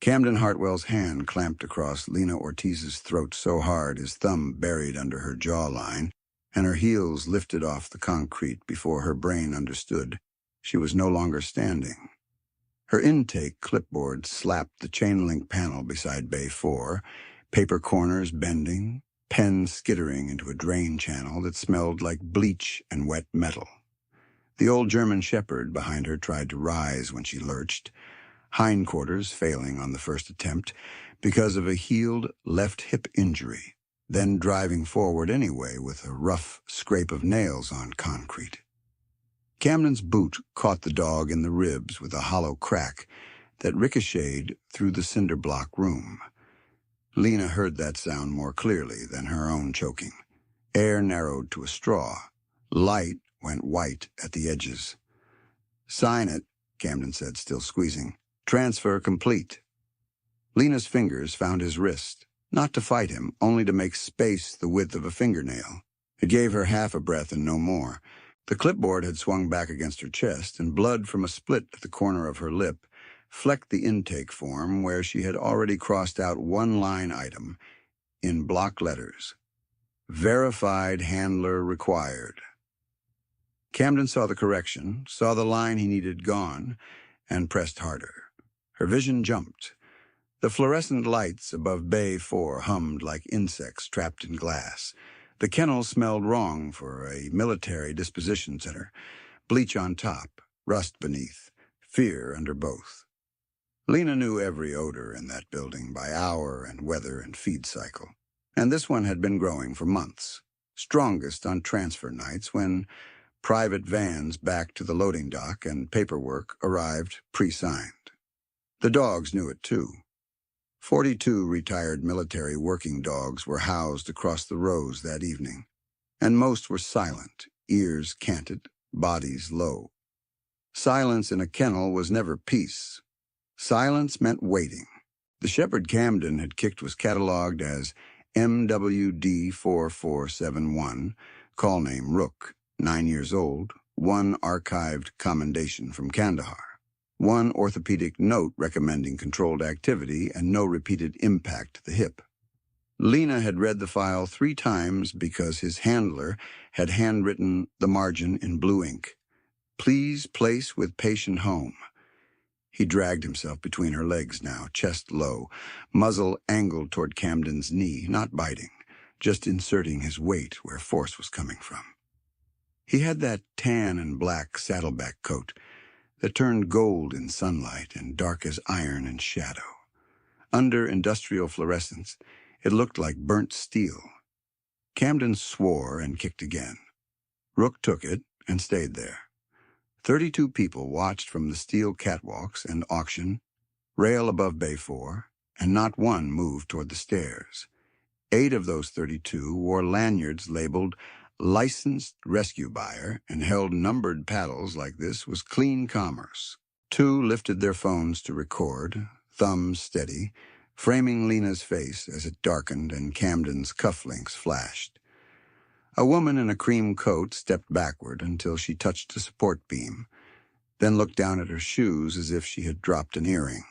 Camden Hartwell's hand clamped across Lena Ortiz's throat so hard his thumb buried under her jawline, and her heels lifted off the concrete before her brain understood she was no longer standing. Her intake clipboard slapped the chain-link panel beside Bay 4, paper corners bending, pen skittering into a drain channel that smelled like bleach and wet metal. The old German shepherd behind her tried to rise when she lurched, hindquarters failing on the first attempt because of a healed left hip injury, then driving forward anyway with a rough scrape of nails on concrete. Camden's boot caught the dog in the ribs with a hollow crack that ricocheted through the cinder block room. Lena heard that sound more clearly than her own choking. Air narrowed to a straw. Light went white at the edges. "Sign it," Camden said, still squeezing. "Transfer complete." Lena's fingers found his wrist, not to fight him, only to make space the width of a fingernail. It gave her half a breath and no more. The clipboard had swung back against her chest, and blood from a split at the corner of her lip flecked the intake form where she had already crossed out one line item in block letters. Verified handler required. Camden saw the correction, saw the line he needed gone, and pressed harder. Her vision jumped. The fluorescent lights above Bay 4 hummed like insects trapped in glass. The kennel smelled wrong for a military disposition center. Bleach on top, rust beneath, fear under both. Lena knew every odor in that building by hour and weather and feed cycle. And this one had been growing for months, strongest on transfer nights when private vans backed to the loading dock and paperwork arrived pre-signed. The dogs knew it too. 42 retired military working dogs were housed across the rows that evening, and most were silent, ears canted, bodies low. Silence in a kennel was never peace. Silence meant waiting. The shepherd Camden had kicked was catalogued as MWD4471, call name Rook, 9 years old, 1 archived commendation from Kandahar. 1 orthopedic note recommending controlled activity and no repeated impact to the hip. Lena had read the file 3 times because his handler had handwritten the margin in blue ink. "Please place with patient home." He dragged himself between her legs now, chest low, muzzle angled toward Camden's knee, not biting, just inserting his weight where force was coming from. He had that tan and black saddleback coat that turned gold in sunlight and dark as iron in shadow. Under industrial fluorescence, it looked like burnt steel. Camden swore and kicked again. Rook took it and stayed there. 32 people watched from the steel catwalks and auction, rail above Bay 4, and not one moved toward the stairs. 8 of those 32 wore lanyards labeled licensed rescue buyer and held numbered paddles like this was clean commerce. 2 lifted their phones to record, thumbs steady, framing Lena's face as it darkened and Camden's cufflinks flashed. A woman in a cream coat stepped backward until she touched a support beam, then looked down at her shoes as if she had dropped an earring.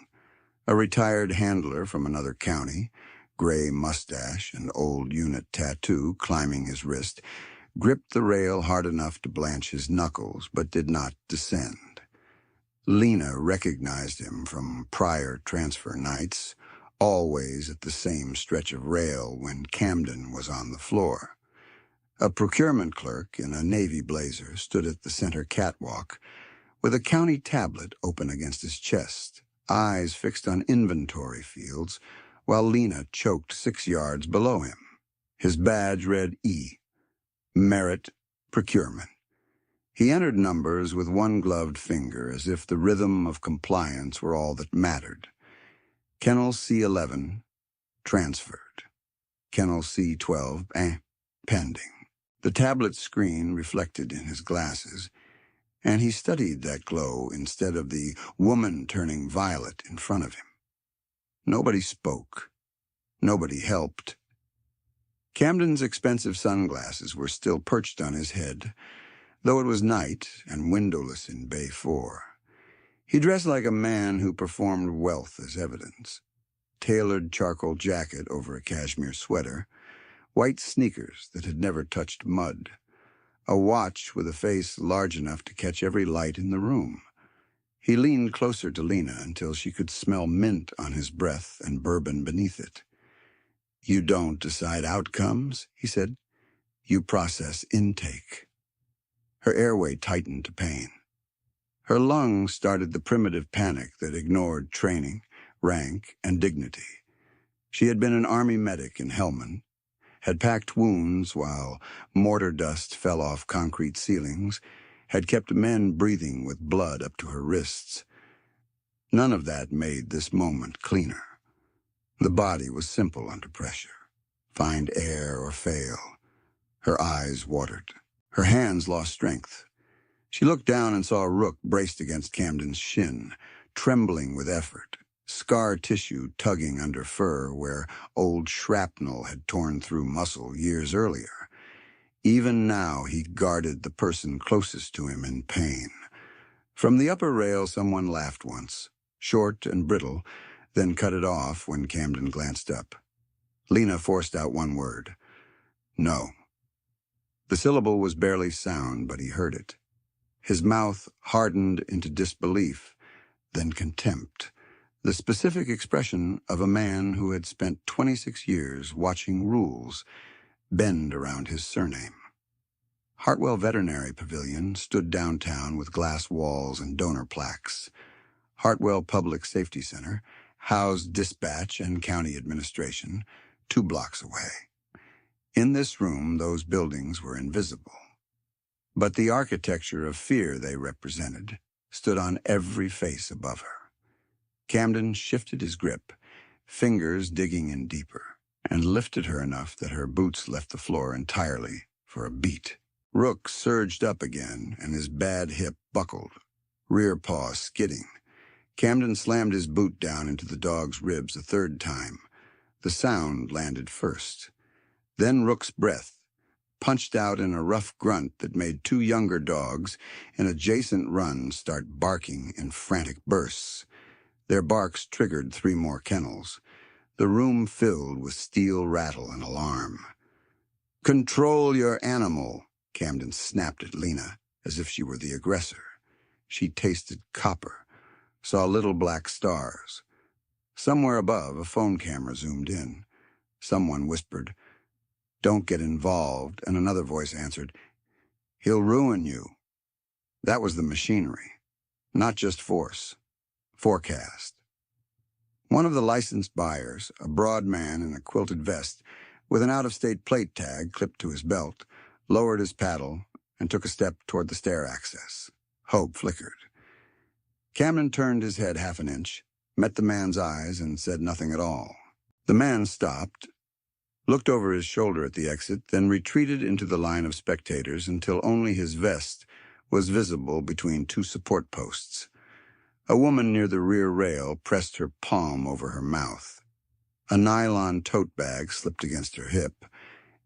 A retired handler from another county, gray mustache and old unit tattoo climbing his wrist, gripped the rail hard enough to blanch his knuckles, but did not descend. Lena recognized him from prior transfer nights, always at the same stretch of rail when Camden was on the floor. A procurement clerk in a navy blazer stood at the center catwalk, with a county tablet open against his chest, eyes fixed on inventory fields, while Lena choked 6 yards below him. His badge read E. Merit Procurement. He entered numbers with one gloved finger as if the rhythm of compliance were all that mattered. Kennel C11, transferred. Kennel C12, pending. The tablet screen reflected in his glasses, and he studied that glow instead of the woman turning violet in front of him. Nobody spoke. Nobody helped. Camden's expensive sunglasses were still perched on his head, though it was night and windowless in Bay 4. He dressed like a man who performed wealth as evidence. Tailored charcoal jacket over a cashmere sweater, white sneakers that had never touched mud, a watch with a face large enough to catch every light in the room. He leaned closer to Lena until she could smell mint on his breath and bourbon beneath it. "You don't decide outcomes," he said. "You process intake." Her airway tightened to pain. Her lungs started the primitive panic that ignored training, rank, and dignity. She had been an army medic in Helmand, had packed wounds while mortar dust fell off concrete ceilings, had kept men breathing with blood up to her wrists. None of that made this moment cleaner. The body was simple under pressure. Find air or fail. Her eyes watered. Her hands lost strength. She looked down and saw Rook braced against Camden's shin, trembling with effort, scar tissue tugging under fur where old shrapnel had torn through muscle years earlier. Even now he guarded the person closest to him in pain. From the upper rail someone laughed once, short and brittle, then cut it off when Camden glanced up. Lena forced out one word. "No." The syllable was barely sound, but he heard it. His mouth hardened into disbelief, then contempt, the specific expression of a man who had spent 26 years watching rules bend around his surname. Hartwell Veterinary Pavilion stood downtown with glass walls and donor plaques. Hartwell Public Safety Center housed dispatch and county administration 2 blocks away. In this room, those buildings were invisible. But the architecture of fear they represented stood on every face above her. Camden shifted his grip, fingers digging in deeper, and lifted her enough that her boots left the floor entirely for a beat. Rook surged up again, and his bad hip buckled, rear paw skidding. Camden slammed his boot down into the dog's ribs a 3rd time. The sound landed first. Then Rook's breath punched out in a rough grunt that made 2 younger dogs in adjacent runs start barking in frantic bursts. Their barks triggered 3 more kennels. The room filled with steel rattle and alarm. "Control your animal," Camden snapped at Lena, as if she were the aggressor. She tasted copper, saw little black stars. Somewhere above, a phone camera zoomed in. Someone whispered, "Don't get involved," and another voice answered, "He'll ruin you." That was the machinery, not just force. Forecast. One of the licensed buyers, a broad man in a quilted vest with an out-of-state plate tag clipped to his belt, lowered his paddle and took a step toward the stair access. Hope flickered. Camden turned his head half an inch, met the man's eyes, and said nothing at all. The man stopped, looked over his shoulder at the exit, then retreated into the line of spectators until only his vest was visible between 2 support posts. A woman near the rear rail pressed her palm over her mouth. A nylon tote bag slipped against her hip,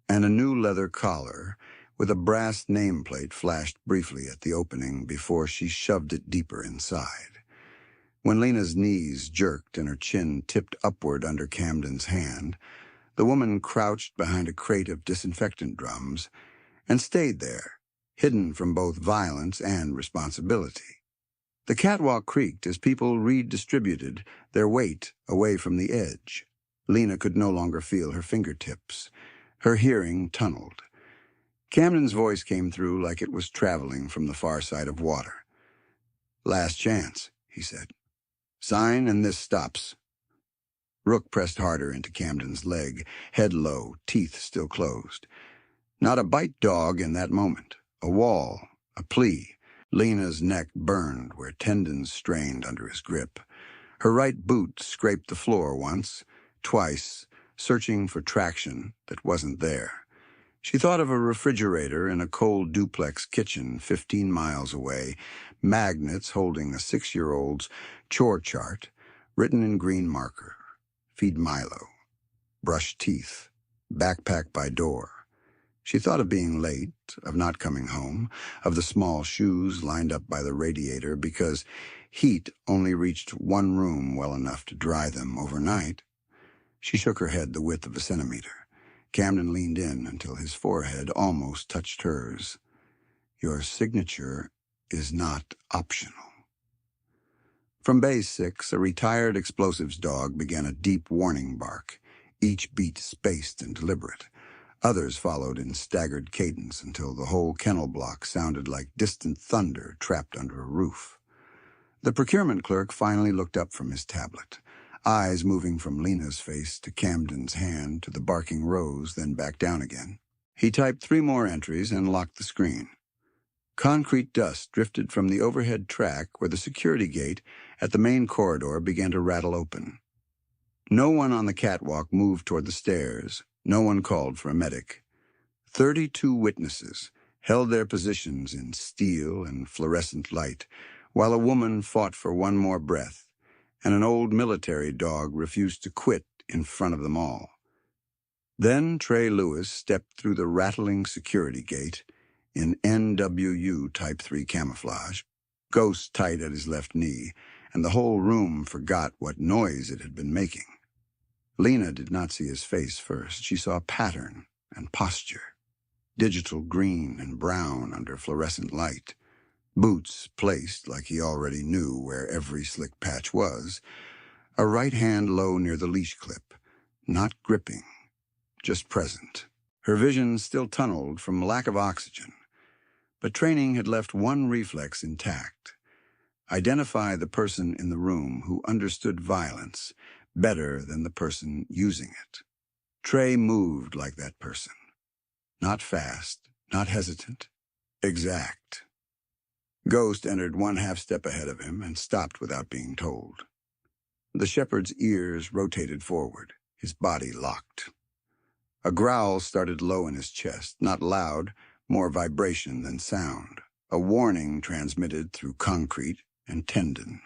and a new leather collar with a brass nameplate flashed briefly at the opening before she shoved it deeper inside. When Lena's knees jerked and her chin tipped upward under Camden's hand, the woman crouched behind a crate of disinfectant drums and stayed there, hidden from both violence and responsibility. The catwalk creaked as people redistributed their weight away from the edge. Lena could no longer feel her fingertips. Her hearing tunneled. Camden's voice came through like it was traveling from the far side of water. "Last chance," he said. "Sign and this stops." Rook pressed harder into Camden's leg, head low, teeth still closed. Not a bite dog in that moment. A wall, a plea. Lena's neck burned where tendons strained under his grip. Her right boot scraped the floor once, twice, searching for traction that wasn't there. She thought of a refrigerator in a cold duplex kitchen 15 miles away, magnets holding a 6-year-old's chore chart, written in green marker. Feed Milo. Brush teeth. Backpack by door. She thought of being late, of not coming home, of the small shoes lined up by the radiator because Heat only reached one room well enough to dry them overnight. She shook her head the width of a centimeter. Camden leaned in until his forehead almost touched hers. Your signature is not optional. From Base 6, a retired explosives dog began a deep warning bark, each beat spaced and deliberate. Others followed in staggered cadence until the whole kennel block sounded like distant thunder trapped under a roof. The procurement clerk finally looked up from his tablet, eyes moving from Lena's face to Camden's hand to the barking Rose, then back down again. He typed 3 more entries and locked the screen. Concrete dust drifted from the overhead track where the security gate at the main corridor began to rattle open. No one on the catwalk moved toward the stairs. No one called for a medic. 32 witnesses held their positions in steel and fluorescent light, while a woman fought for one more breath, and an old military dog refused to quit in front of them all. Then Trey Lewis stepped through the rattling security gate in NWU Type 3 camouflage, ghost tight at his left knee, and the whole room forgot what noise it had been making. Lena did not see his face first. She saw pattern and posture, digital green and brown under fluorescent light, boots placed like he already knew where every slick patch was, a right hand low near the leash clip, not gripping, just present. Her vision still tunneled from lack of oxygen, but training had left one reflex intact. Identify the person in the room who understood violence better than the person using it. Trey moved like that person. Not fast, not hesitant, exact. Ghost entered 1/2 step ahead of him and stopped without being told. The shepherd's ears rotated forward, his body locked. A growl started low in his chest, not loud, more vibration than sound, a warning transmitted through concrete and tendon.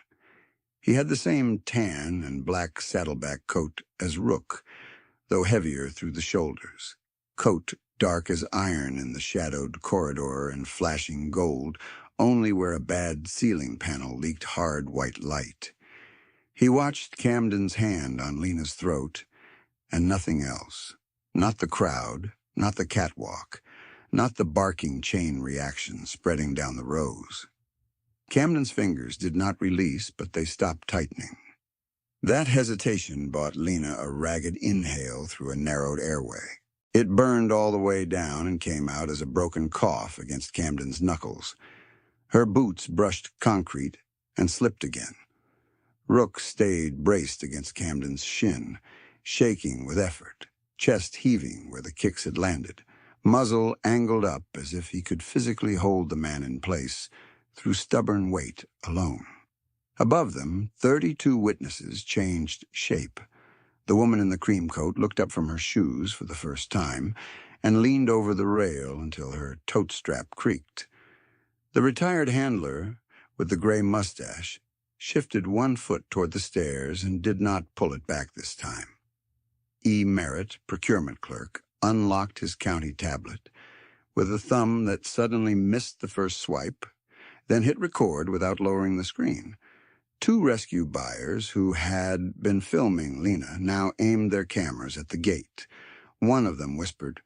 He had the same tan and black saddleback coat as Rook, though heavier through the shoulders. Coat dark as iron in the shadowed corridor and flashing gold, only where a bad ceiling panel leaked hard white light. He watched Camden's hand on Lena's throat, and nothing else. Not the crowd, not the catwalk, not the barking chain reaction spreading down the rows. Camden's fingers did not release, but they stopped tightening. That hesitation bought Lena a ragged inhale through a narrowed airway. It burned all the way down and came out as a broken cough against Camden's knuckles. Her boots brushed concrete and slipped again. Rook stayed braced against Camden's shin, shaking with effort, chest heaving where the kicks had landed, muzzle angled up as if he could physically hold the man in place through stubborn weight alone. Above them, 32 witnesses changed shape. The woman in the cream coat looked up from her shoes for the first time and leaned over the rail until her tote strap creaked. The retired handler, with the gray mustache, shifted 1 foot toward the stairs and did not pull it back this time. E. Merritt, procurement clerk, unlocked his county tablet with a thumb that suddenly missed the first swipe, then hit record without lowering the screen. 2 rescue buyers who had been filming Lena now aimed their cameras at the gate. One of them whispered,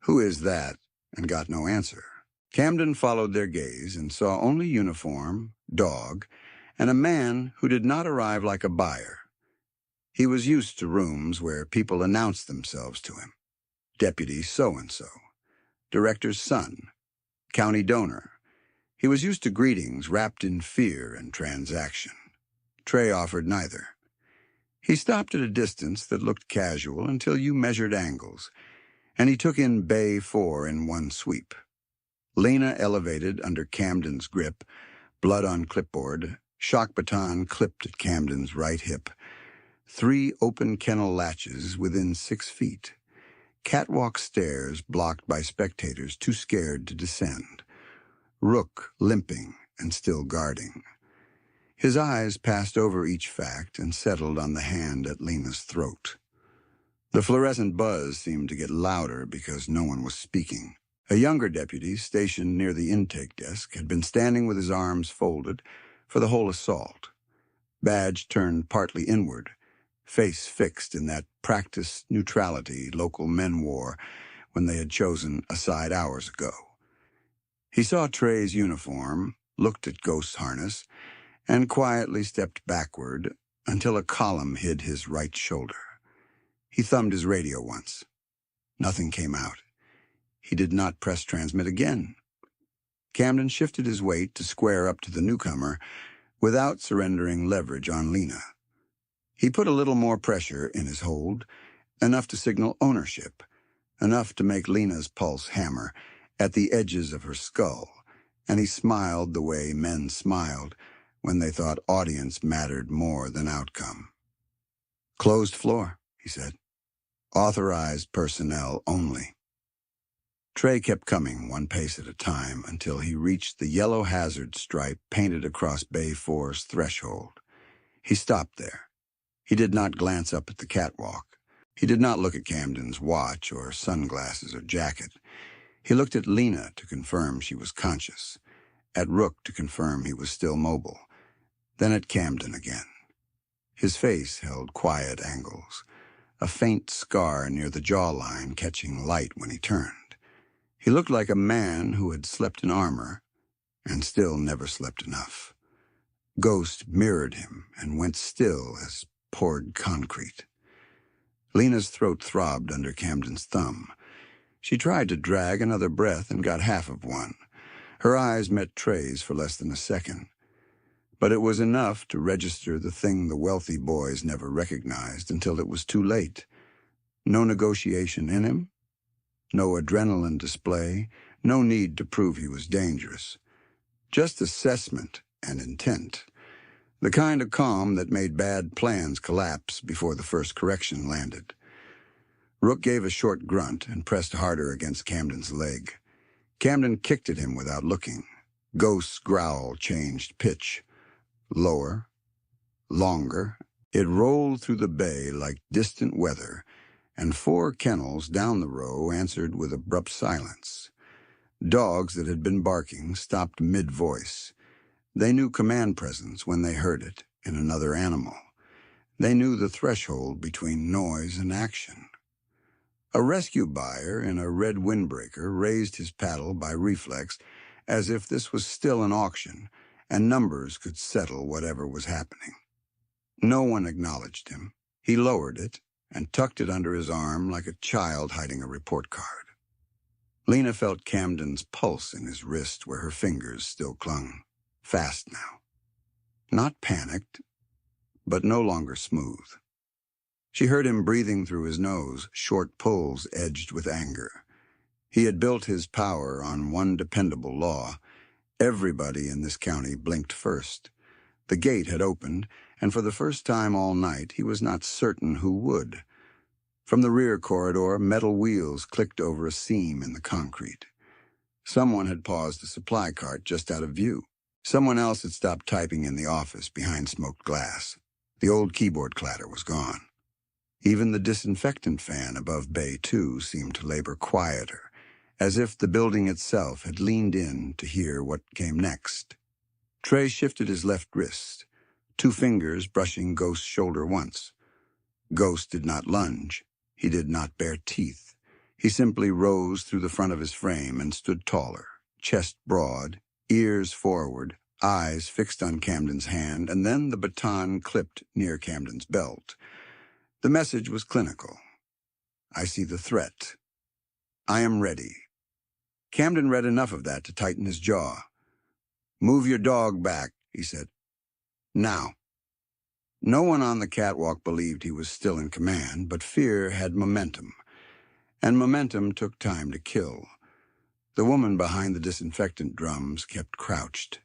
"Who is that?" and got no answer. Camden followed their gaze and saw only uniform, dog, and a man who did not arrive like a buyer. He was used to rooms where people announced themselves to him. Deputy so-and-so, director's son, county donor. He was used to greetings wrapped in fear and transaction. Trey offered neither. He stopped at a distance that looked casual until you measured angles, and he took in Bay 4 in one sweep. Lena elevated under Camden's grip, blood on clipboard, shock baton clipped at Camden's right hip. 3 open kennel latches within 6 feet. Catwalk stairs blocked by spectators too scared to descend. Rook limping and still guarding. His eyes passed over each fact and settled on the hand at Lena's throat. The fluorescent buzz seemed to get louder because no one was speaking. A younger deputy stationed near the intake desk had been standing with his arms folded, for the whole assault. Badge turned partly inward, face fixed in that practiced neutrality local men wore when they had chosen a side hours ago. He saw Trey's uniform, looked at Ghost's harness, and quietly stepped backward until a column hid his right shoulder. He thumbed his radio once. Nothing came out. He did not press transmit again. Camden shifted his weight to square up to the newcomer without surrendering leverage on Lena. He put a little more pressure in his hold, enough to signal ownership, enough to make Lena's pulse hammer at the edges of her skull, and he smiled the way men smiled when they thought audience mattered more than outcome. "Closed floor," he said. "Authorized personnel only." Trey kept coming one pace at a time until he reached the yellow hazard stripe painted across Bay 4's threshold. He stopped there. He did not glance up at the catwalk. He did not look at Camden's watch or sunglasses or jacket. He looked at Lena to confirm she was conscious, at Rook to confirm he was still mobile, then at Camden again. His face held quiet angles, a faint scar near the jawline catching light when he turned. He looked like a man who had slept in armor and still never slept enough. Ghost mirrored him and went still as poured concrete. Lena's throat throbbed under Camden's thumb. She tried to drag another breath and got half of one. Her eyes met Trey's for less than a second. But it was enough to register the thing the wealthy boys never recognized until it was too late. No negotiation in him, no adrenaline display, no need to prove he was dangerous. Just assessment and intent. The kind of calm that made bad plans collapse before the first correction landed. Rook gave a short grunt and pressed harder against Camden's leg. Camden kicked at him without looking. Ghost's growl changed pitch. Lower, longer. It rolled through the bay like distant weather, and 4 kennels down the row answered with abrupt silence. Dogs that had been barking stopped mid-voice. They knew command presence when they heard it in another animal. They knew the threshold between noise and action. A rescue buyer in a red windbreaker raised his paddle by reflex as if this was still an auction and numbers could settle whatever was happening. No one acknowledged him. He lowered it and tucked it under his arm like a child hiding a report card. Lena felt Camden's pulse in his wrist where her fingers still clung. Fast now. Not panicked, but no longer smooth. She heard him breathing through his nose, short pulls edged with anger. He had built his power on one dependable law. Everybody in this county blinked first. The gate had opened, and for the first time all night he was not certain who would. From the rear corridor, metal wheels clicked over a seam in the concrete. Someone had paused a supply cart just out of view. Someone else had stopped typing in the office behind smoked glass. The old keyboard clatter was gone. Even the disinfectant fan above Bay 2 seemed to labor quieter, as if the building itself had leaned in to hear what came next. Trey shifted his left wrist, 2 fingers brushing Ghost's shoulder once. Ghost did not lunge. He did not bare teeth. He simply rose through the front of his frame and stood taller, chest broad, ears forward, eyes fixed on Camden's hand, and then the baton clipped near Camden's belt. The message was clinical. I see the threat. I am ready. Camden read enough of that to tighten his jaw. Move your dog back, he said. Now. No one on the catwalk believed he was still in command, but fear had momentum, and momentum took time to kill. The woman behind the disinfectant drums kept crouched.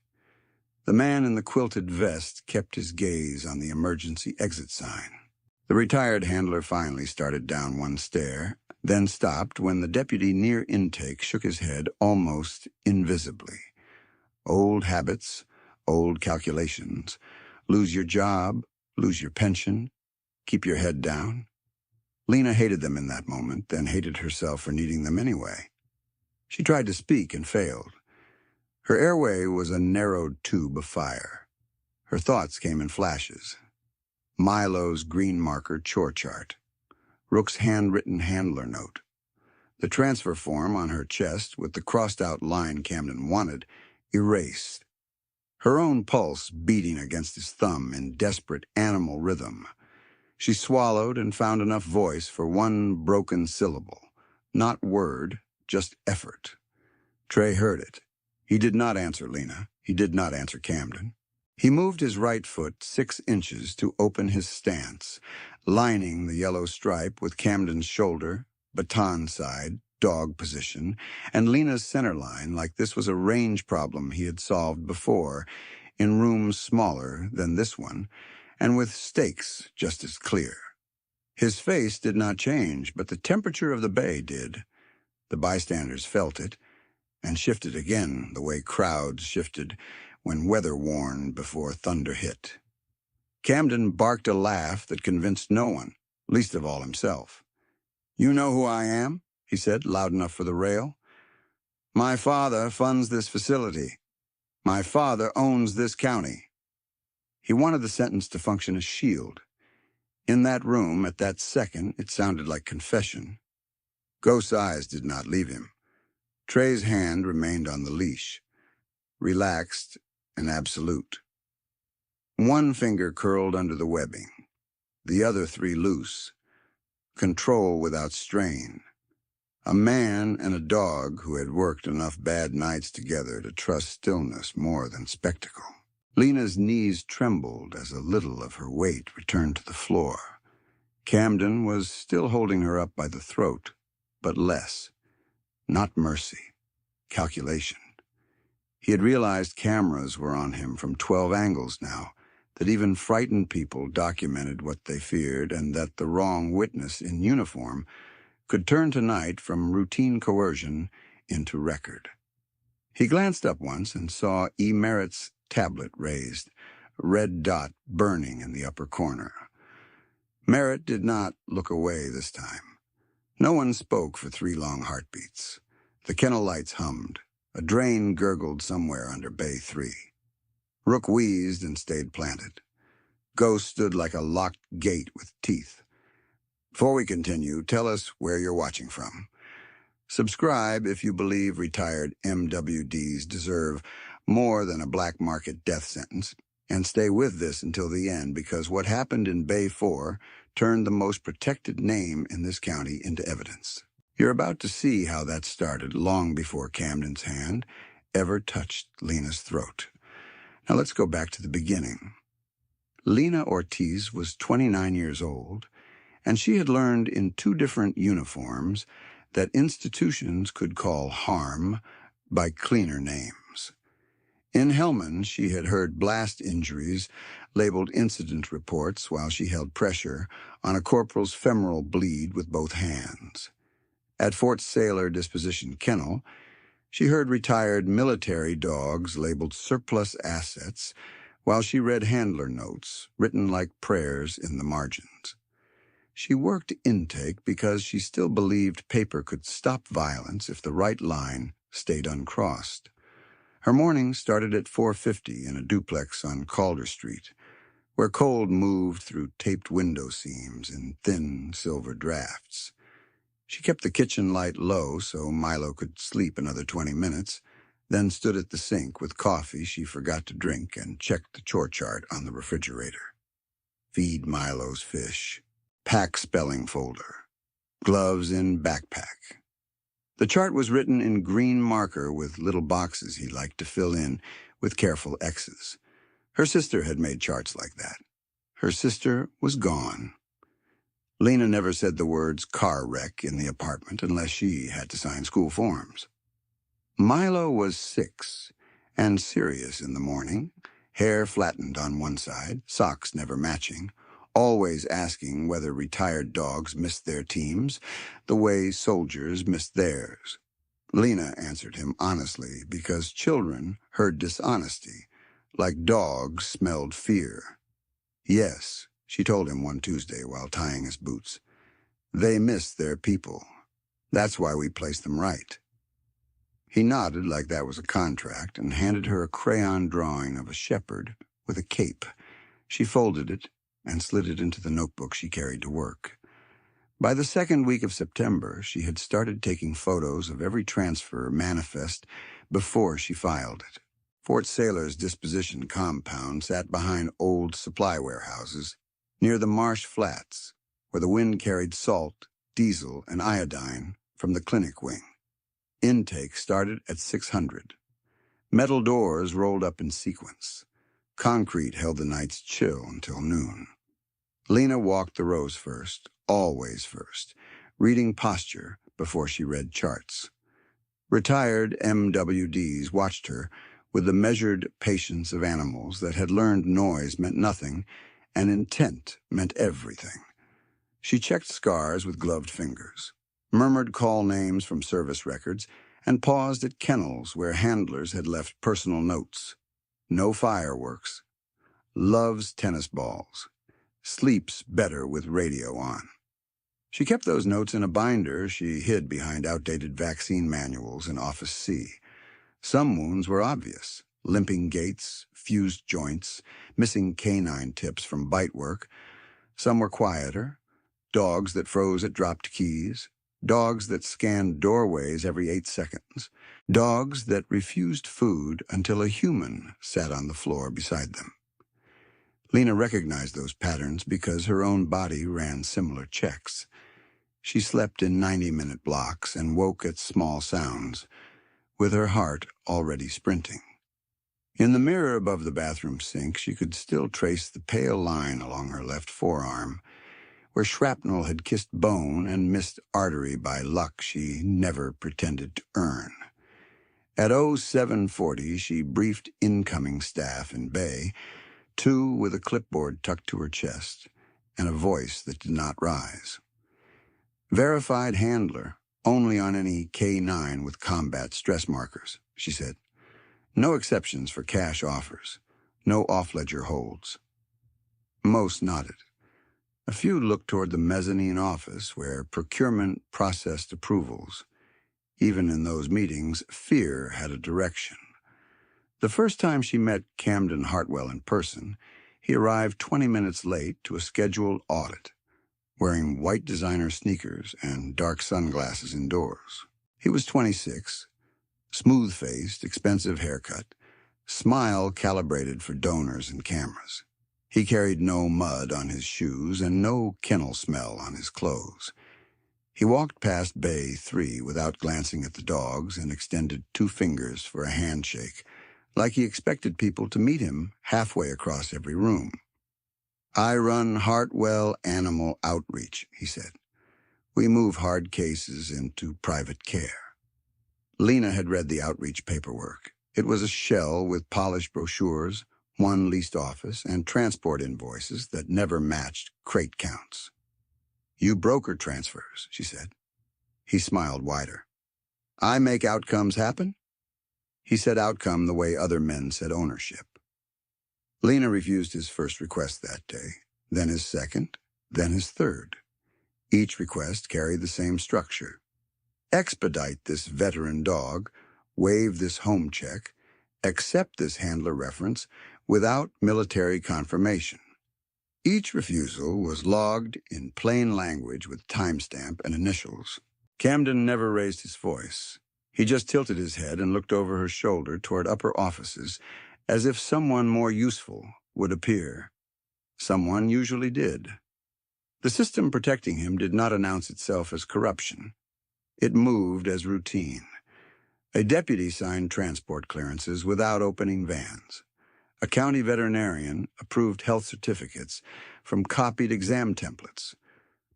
The man in the quilted vest kept his gaze on the emergency exit sign. The retired handler finally started down one stair, then stopped when the deputy near intake shook his head almost invisibly. Old habits, old calculations. Lose your job, lose your pension, keep your head down. Lena hated them in that moment, then hated herself for needing them anyway. She tried to speak and failed. Her airway was a narrowed tube of fire. Her thoughts came in flashes. Milo's green marker chore chart. Rook's handwritten handler note. The transfer form on her chest with the crossed-out line Camden wanted, erased. Her own pulse beating against his thumb in desperate animal rhythm. She swallowed and found enough voice for one broken syllable. Not word, just effort. Trey heard it. He did not answer Lena. He did not answer Camden. He moved his right foot 6 inches to open his stance, lining the yellow stripe with Camden's shoulder, baton side, dog position, and Lena's center line like this was a range problem he had solved before, in rooms smaller than this one, and with stakes just as clear. His face did not change, but the temperature of the bay did. The bystanders felt it, and shifted again the way crowds shifted when weather warned before thunder hit. Camden barked a laugh that convinced no one, least of all himself. "You know who I am?" he said, loud enough for the rail. "My father funds this facility. My father owns this county." He wanted the sentence to function as shield. In that room, at that second, it sounded like confession. Ghost's eyes did not leave him. Trey's hand remained on the leash, relaxed and absolute. One finger curled under the webbing, the other 3 loose. Control without strain. A man and a dog who had worked enough bad nights together to trust stillness more than spectacle. Lena's knees trembled as a little of her weight returned to the floor. Camden was still holding her up by the throat, but less. Not mercy. Calculation. He had realized cameras were on him from 12 angles now, that even frightened people documented what they feared, and that the wrong witness in uniform could turn tonight from routine coercion into record. He glanced up once and saw E. Merritt's tablet raised, a red dot burning in the upper corner. Merritt did not look away this time. No one spoke for 3 long heartbeats. The kennel lights hummed. A drain gurgled somewhere under Bay 3. Rook wheezed and stayed planted. Ghost stood like a locked gate with teeth. "Before we continue, tell us where you're watching from. Subscribe if you believe retired MWDs deserve more than a black market death sentence, and stay with this until the end because what happened in Bay 4 turned the most protected name in this county into evidence. You're about to see how that started long before Camden's hand ever touched Lena's throat. Now let's go back to the beginning. Lena Ortiz was 29 years old, and she had learned in 2 different uniforms that institutions could call harm by cleaner names. In Hellman, she had heard blast injuries labeled incident reports while she held pressure on a corporal's femoral bleed with both hands. At Fort Sailor Disposition Kennel, she heard retired military dogs labeled surplus assets while she read handler notes written like prayers in the margins. She worked intake because she still believed paper could stop violence if the right line stayed uncrossed. Her mornings started at 4:50 in a duplex on Calder Street, where cold moved through taped window seams in thin silver drafts. She kept the kitchen light low so Milo could sleep another 20 minutes, then stood at the sink with coffee she forgot to drink and checked the chore chart on the refrigerator. Feed Milo's fish. Pack spelling folder. Gloves in backpack. The chart was written in green marker with little boxes he liked to fill in with careful X's. Her sister had made charts like that. Her sister was gone. Lena never said the words car wreck in the apartment unless she had to sign school forms. Milo was 6 and serious in the morning, hair flattened on one side, socks never matching, always asking whether retired dogs missed their teams the way soldiers missed theirs. Lena answered him honestly because children heard dishonesty, like dogs smelled fear. Yes, she told him one Tuesday while tying his boots. They miss their people. That's why we place them right. He nodded like that was a contract and handed her a crayon drawing of a shepherd with a cape. She folded it and slid it into the notebook she carried to work. By the second week of September, she had started taking photos of every transfer manifest before she filed it. Fort Sailor's disposition compound sat behind old supply warehouses near the marsh flats, where the wind carried salt, diesel, and iodine from the clinic wing. Intake started at 600. Metal doors rolled up in sequence. Concrete held the night's chill until noon. Lena walked the rows first, always first, reading posture before she read charts. Retired MWDs watched her with the measured patience of animals that had learned noise meant nothing and intent meant everything. She checked scars with gloved fingers, murmured call names from service records, and paused at kennels where handlers had left personal notes. No fireworks. Loves tennis balls. Sleeps better with radio on. She kept those notes in a binder she hid behind outdated vaccine manuals in Office C. Some wounds were obvious: limping gaits, fused joints, missing canine tips from bite work. Some were quieter: dogs that froze at dropped keys, dogs that scanned doorways every 8 seconds, dogs that refused food until a human sat on the floor beside them. Lena recognized those patterns because her own body ran similar checks. She slept in 90-minute blocks and woke at small sounds, with her heart already sprinting. In the mirror above the bathroom sink, she could still trace the pale line along her left forearm, where shrapnel had kissed bone and missed artery by luck she never pretended to earn. At 0740, she briefed incoming staff in Bay, 2 with a clipboard tucked to her chest and a voice that did not rise. Verified handler, only on any K9 with combat stress markers, she said. No exceptions for cash offers. No off-ledger holds. Most nodded. A few looked toward the mezzanine office where procurement processed approvals. Even in those meetings, fear had a direction. The first time she met Camden Hartwell in person, he arrived 20 minutes late to a scheduled audit, wearing white designer sneakers and dark sunglasses indoors. He was 26, smooth-faced, expensive haircut, smile calibrated for donors and cameras. He carried no mud on his shoes and no kennel smell on his clothes. He walked past Bay 3 without glancing at the dogs and extended 2 fingers for a handshake, like he expected people to meet him halfway across every room. I run Hartwell Animal Outreach, he said. We move hard cases into private care. Lena had read the outreach paperwork. It was a shell with polished brochures, 1 leased office, and transport invoices that never matched crate counts. You broker transfers, she said. He smiled wider. I make outcomes happen? He said outcome the way other men said ownership. Lena refused his first request that day, then his second, then his third. Each request carried the same structure. Expedite this veteran dog, waive this home check, accept this handler reference without military confirmation. Each refusal was logged in plain language with timestamp and initials. Camden never raised his voice. He just tilted his head and looked over her shoulder toward upper offices, as if someone more useful would appear. Someone usually did. The system protecting him did not announce itself as corruption. It moved as routine. A deputy signed transport clearances without opening vans. A county veterinarian approved health certificates from copied exam templates.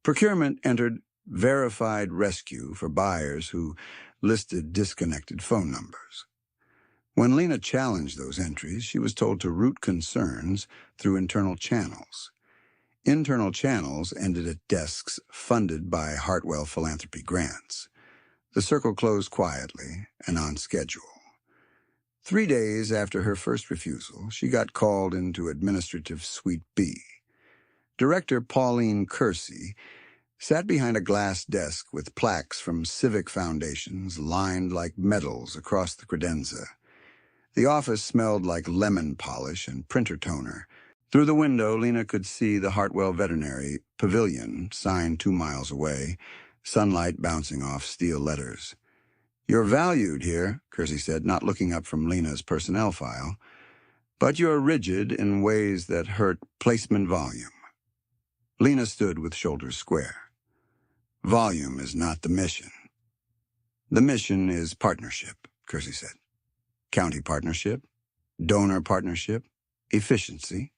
Procurement entered verified rescue for buyers who listed disconnected phone numbers. When Lena challenged those entries, she was told to route concerns through internal channels. Internal channels ended at desks funded by Hartwell philanthropy grants. The circle closed quietly and on schedule. 3 days after her first refusal, she got called into Administrative Suite B. Director Pauline Kersey sat behind a glass desk with plaques from civic foundations lined like medals across the credenza. The office smelled like lemon polish and printer toner. Through the window, Lena could see the Hartwell Veterinary Pavilion, sign 2 miles away, sunlight bouncing off steel letters. "You're valued here," Kersey said, not looking up from Lena's personnel file. "But you're rigid in ways that hurt placement volume." Lena stood with shoulders square. "Volume is not the mission." "The mission is partnership," Kersey said. "County partnership, donor partnership, efficiency."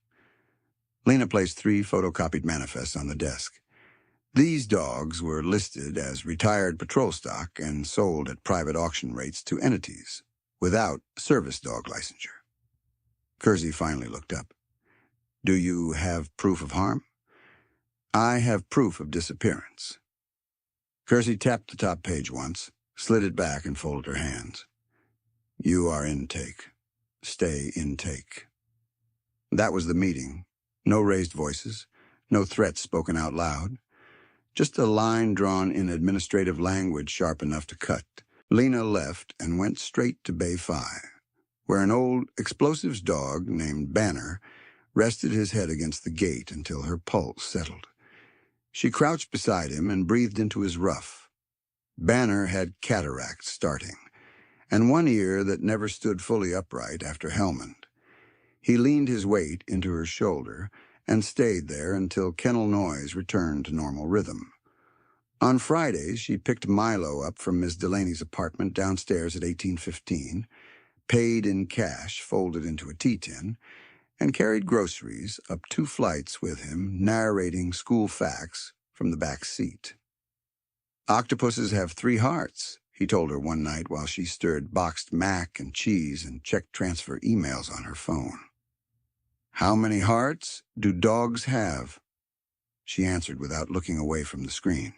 Lena placed 3 photocopied manifests on the desk. These dogs were listed as retired patrol stock and sold at private auction rates to entities without service dog licensure. Kersey finally looked up. "Do you have proof of harm?" "I have proof of disappearance." Kersey tapped the top page once, slid it back, and folded her hands. "You are intake. Stay intake." That was the meeting. No raised voices, no threats spoken out loud. Just a line drawn in administrative language sharp enough to cut. Lena left and went straight to Bay 5, where an old explosives dog named Banner rested his head against the gate until her pulse settled. She crouched beside him and breathed into his ruff. Banner had cataracts starting, and one ear that never stood fully upright after Helmand. He leaned his weight into her shoulder and stayed there until kennel noise returned to normal rhythm. On Fridays, she picked Milo up from Miss Delaney's apartment downstairs at 1815, paid in cash folded into a tea tin, and carried groceries up 2 flights with him, narrating school facts from the back seat. "Octopuses have 3 hearts," he told her one night while she stirred boxed mac and cheese and check transfer emails on her phone. "How many hearts do dogs have?" She answered without looking away from the screen.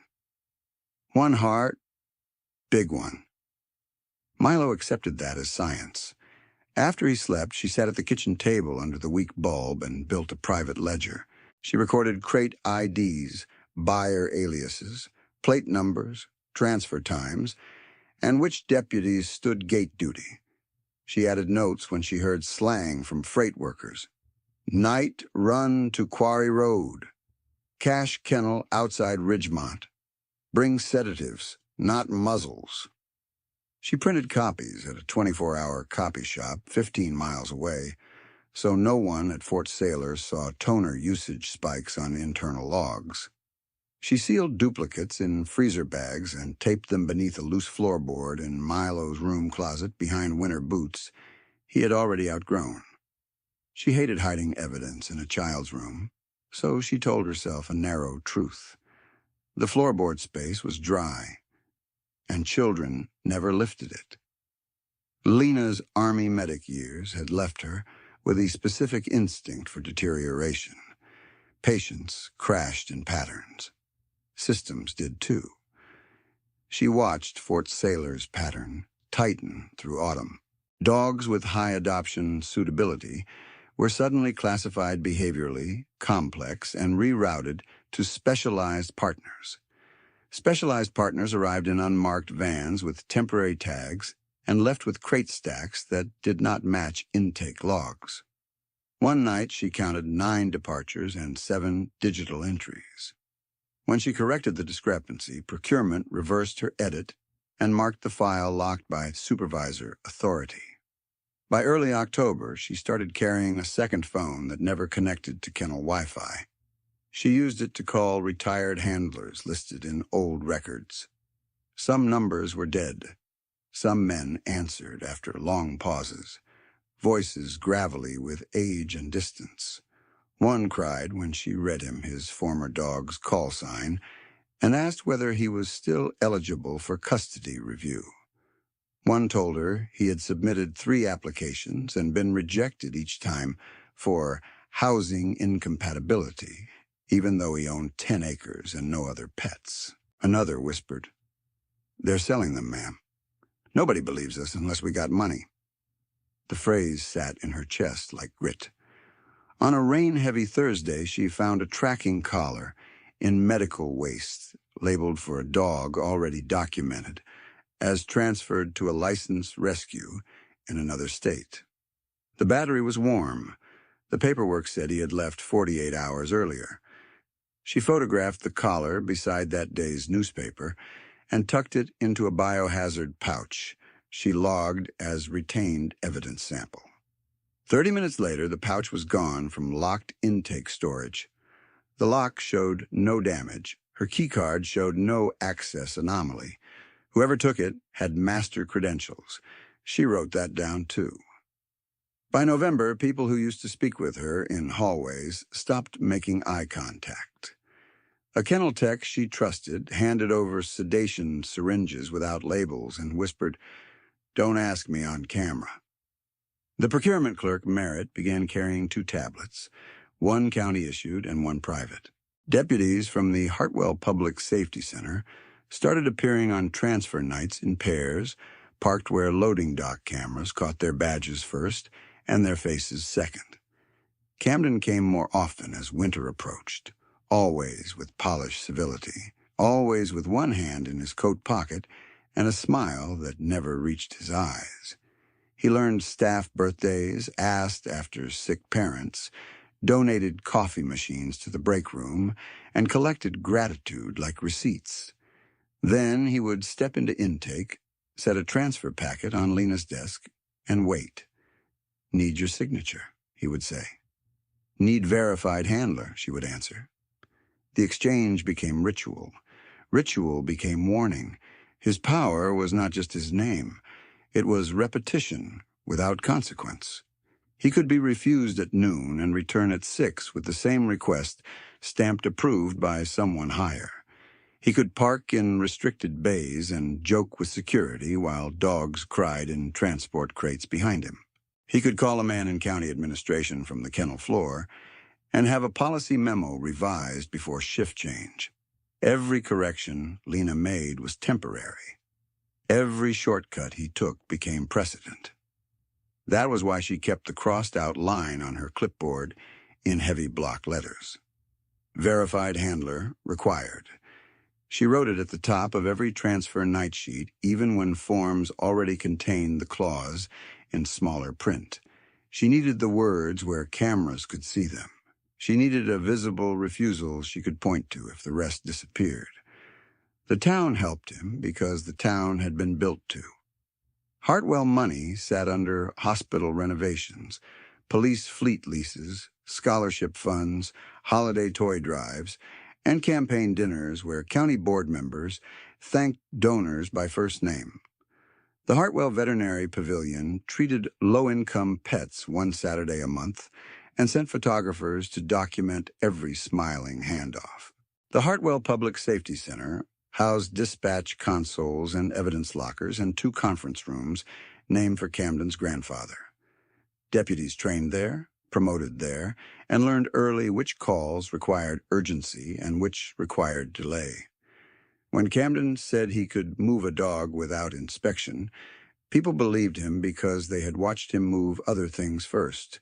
"1 heart, big one." Milo accepted that as science. After he slept, she sat at the kitchen table under the weak bulb and built a private ledger. She recorded crate IDs, buyer aliases, plate numbers, transfer times, and which deputies stood gate duty. She added notes when she heard slang from freight workers. "Night run to Quarry Road. Cash kennel outside Ridgemont. Bring sedatives, not muzzles." She printed copies at a 24-hour copy shop 15 miles away, so no one at Fort Sailor saw toner usage spikes on internal logs. She sealed duplicates in freezer bags and taped them beneath a loose floorboard in Milo's room closet behind winter boots he had already outgrown. She hated hiding evidence in a child's room, so she told herself a narrow truth. The floorboard space was dry, and children never lifted it. Lena's Army medic years had left her with a specific instinct for deterioration. Patients crashed in patterns. Systems did too. She watched Fort Sailor's pattern tighten through autumn. Dogs with high adoption suitability were suddenly classified behaviorally, complex, and rerouted to specialized partners. Specialized partners arrived in unmarked vans with temporary tags and left with crate stacks that did not match intake logs. One night she counted 9 departures and 7 digital entries. When she corrected the discrepancy, procurement reversed her edit and marked the file locked by supervisor authority. By early October, she started carrying a second phone that never connected to kennel Wi-Fi. She used it to call retired handlers listed in old records. Some numbers were dead. Some men answered after long pauses, voices gravelly with age and distance. One cried when she read him his former dog's call sign and asked whether he was still eligible for custody review. One told her he had submitted 3 applications and been rejected each time for housing incompatibility, even though he owned 10 acres and no other pets. Another whispered, "They're selling them, ma'am. Nobody believes us unless we got money." The phrase sat in her chest like grit. On a rain-heavy Thursday, she found a tracking collar in medical waste, labeled for a dog already documented, as transferred to a licensed rescue in another state. The battery was warm. The paperwork said he had left 48 hours earlier. She photographed the collar beside that day's newspaper and tucked it into a biohazard pouch she logged as retained evidence sample. 30 minutes later, the pouch was gone from locked intake storage. The lock showed no damage. Her keycard showed no access anomaly. Whoever took it had master credentials. She wrote that down too. By November, people who used to speak with her in hallways stopped making eye contact. A kennel tech she trusted handed over sedation syringes without labels and whispered, "Don't ask me on camera." The procurement clerk, Merritt, began carrying 2 tablets, one county-issued and one private. Deputies from the Hartwell Public Safety Center started appearing on transfer nights in pairs, parked where loading dock cameras caught their badges first and their faces second. Camden came more often as winter approached, always with polished civility, always with one hand in his coat pocket and a smile that never reached his eyes. He learned staff birthdays, asked after sick parents, donated coffee machines to the break room, and collected gratitude like receipts. Then he would step into intake, set a transfer packet on Lena's desk, and wait. "Need your signature," he would say. "Need verified handler," she would answer. The exchange became ritual. Ritual became warning. His power was not just his name. It was repetition without consequence. He could be refused at noon and return at 6 with the same request stamped approved by someone higher. He could park in restricted bays and joke with security while dogs cried in transport crates behind him. He could call a man in county administration from the kennel floor and have a policy memo revised before shift change. Every correction Lena made was temporary. Every shortcut he took became precedent. That was why she kept the crossed-out line on her clipboard in heavy block letters. Verified handler required. She wrote it at the top of every transfer night sheet, even when forms already contained the clause in smaller print. She needed the words where cameras could see them. She needed a visible refusal she could point to if the rest disappeared. The town helped him because the town had been built to. Hartwell money sat under hospital renovations, police fleet leases, scholarship funds, holiday toy drives, and campaign dinners where county board members thanked donors by first name. The Hartwell Veterinary Pavilion treated low-income pets one Saturday a month and sent photographers to document every smiling handoff. The Hartwell Public Safety Center housed dispatch consoles and evidence lockers and 2 conference rooms named for Camden's grandfather. Deputies trained there, promoted there, and learned early which calls required urgency and which required delay. When Camden said he could move a dog without inspection, people believed him because they had watched him move other things first: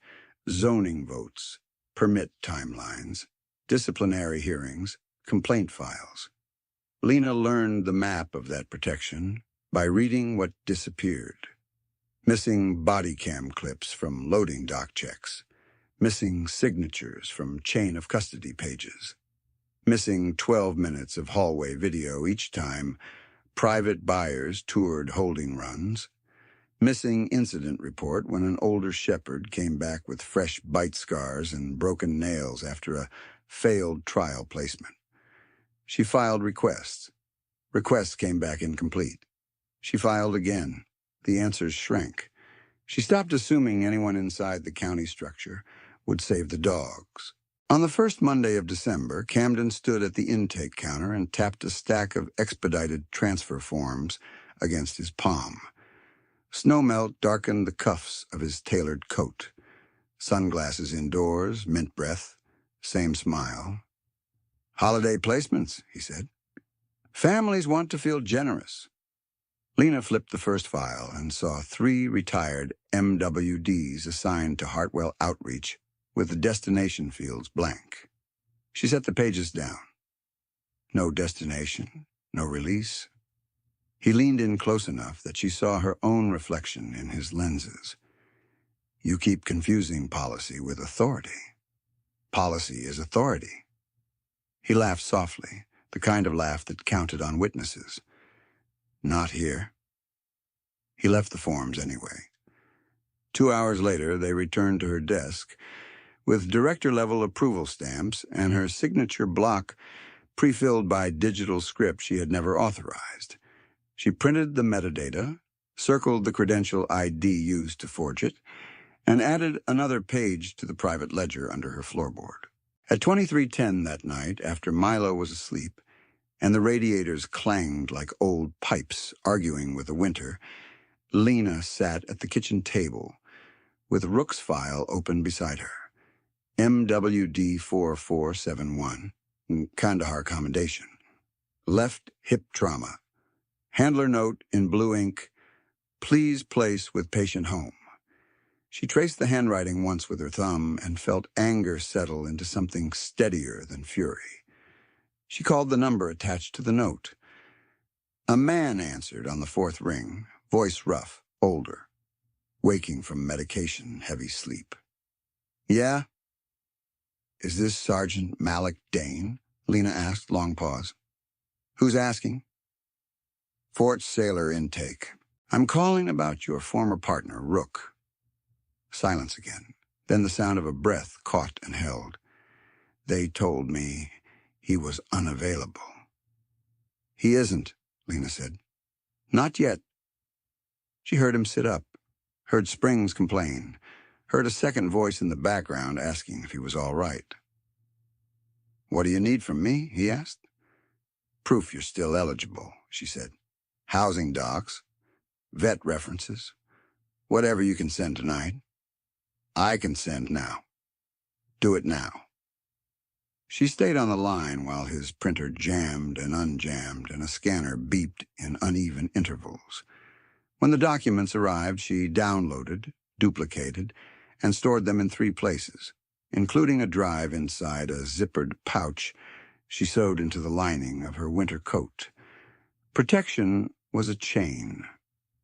zoning votes, permit timelines, disciplinary hearings, complaint files. Lena learned the map of that protection by reading what disappeared. Missing body cam clips from loading dock checks. Missing signatures from chain of custody pages. Missing 12 minutes of hallway video each time private buyers toured holding runs. Missing incident report when an older shepherd came back with fresh bite scars and broken nails after a failed trial placement. She filed requests. Requests came back incomplete. She filed again. The answers shrank. She stopped assuming anyone inside the county structure would save the dogs. On the first Monday of December, Camden stood at the intake counter and tapped a stack of expedited transfer forms against his palm. Snowmelt darkened the cuffs of his tailored coat. Sunglasses indoors, mint breath, same smile. "Holiday placements," he said. "Families want to feel generous." Lena flipped the first file and saw 3 retired MWDs assigned to Hartwell Outreach with the destination fields blank. She set the pages down. No destination, no release. He leaned in close enough that she saw her own reflection in his lenses. You keep confusing policy with authority. Policy is authority. He laughed softly, the kind of laugh that counted on witnesses. Not here. He left the forms anyway. 2 hours later, they returned to her desk with director-level approval stamps and her signature block pre-filled by digital script she had never authorized. She printed the metadata, circled the credential ID used to forge it, and added another page to the private ledger under her floorboard. At 23:10 that night, after Milo was asleep, and the radiators clanged like old pipes arguing with the winter, Lena sat at the kitchen table with Rook's file open beside her. MWD 4471, Kandahar Commendation. Left hip trauma. Handler note in blue ink, please place with patient home. She traced the handwriting once with her thumb and felt anger settle into something steadier than fury. She called the number attached to the note. A man answered on the fourth ring, voice rough, older, waking from medication, heavy sleep. Yeah? Is this Sergeant Malik Dane? Lena asked, long pause. Who's asking? Fort Sailor Intake. I'm calling about your former partner, Rook. Silence again, then the sound of a breath caught and held. They told me he was unavailable. He isn't, Lena said. Not yet. She heard him sit up, heard Springs complain, heard a second voice in the background asking if he was all right. What do you need from me? He asked. Proof you're still eligible, she said. Housing docs, vet references, whatever you can send tonight. I can send now. Do it now. She stayed on the line while his printer jammed and unjammed and a scanner beeped in uneven intervals. When the documents arrived, she downloaded, duplicated, and stored them in 3 places, including a drive inside a zippered pouch she sewed into the lining of her winter coat. Protection was a chain.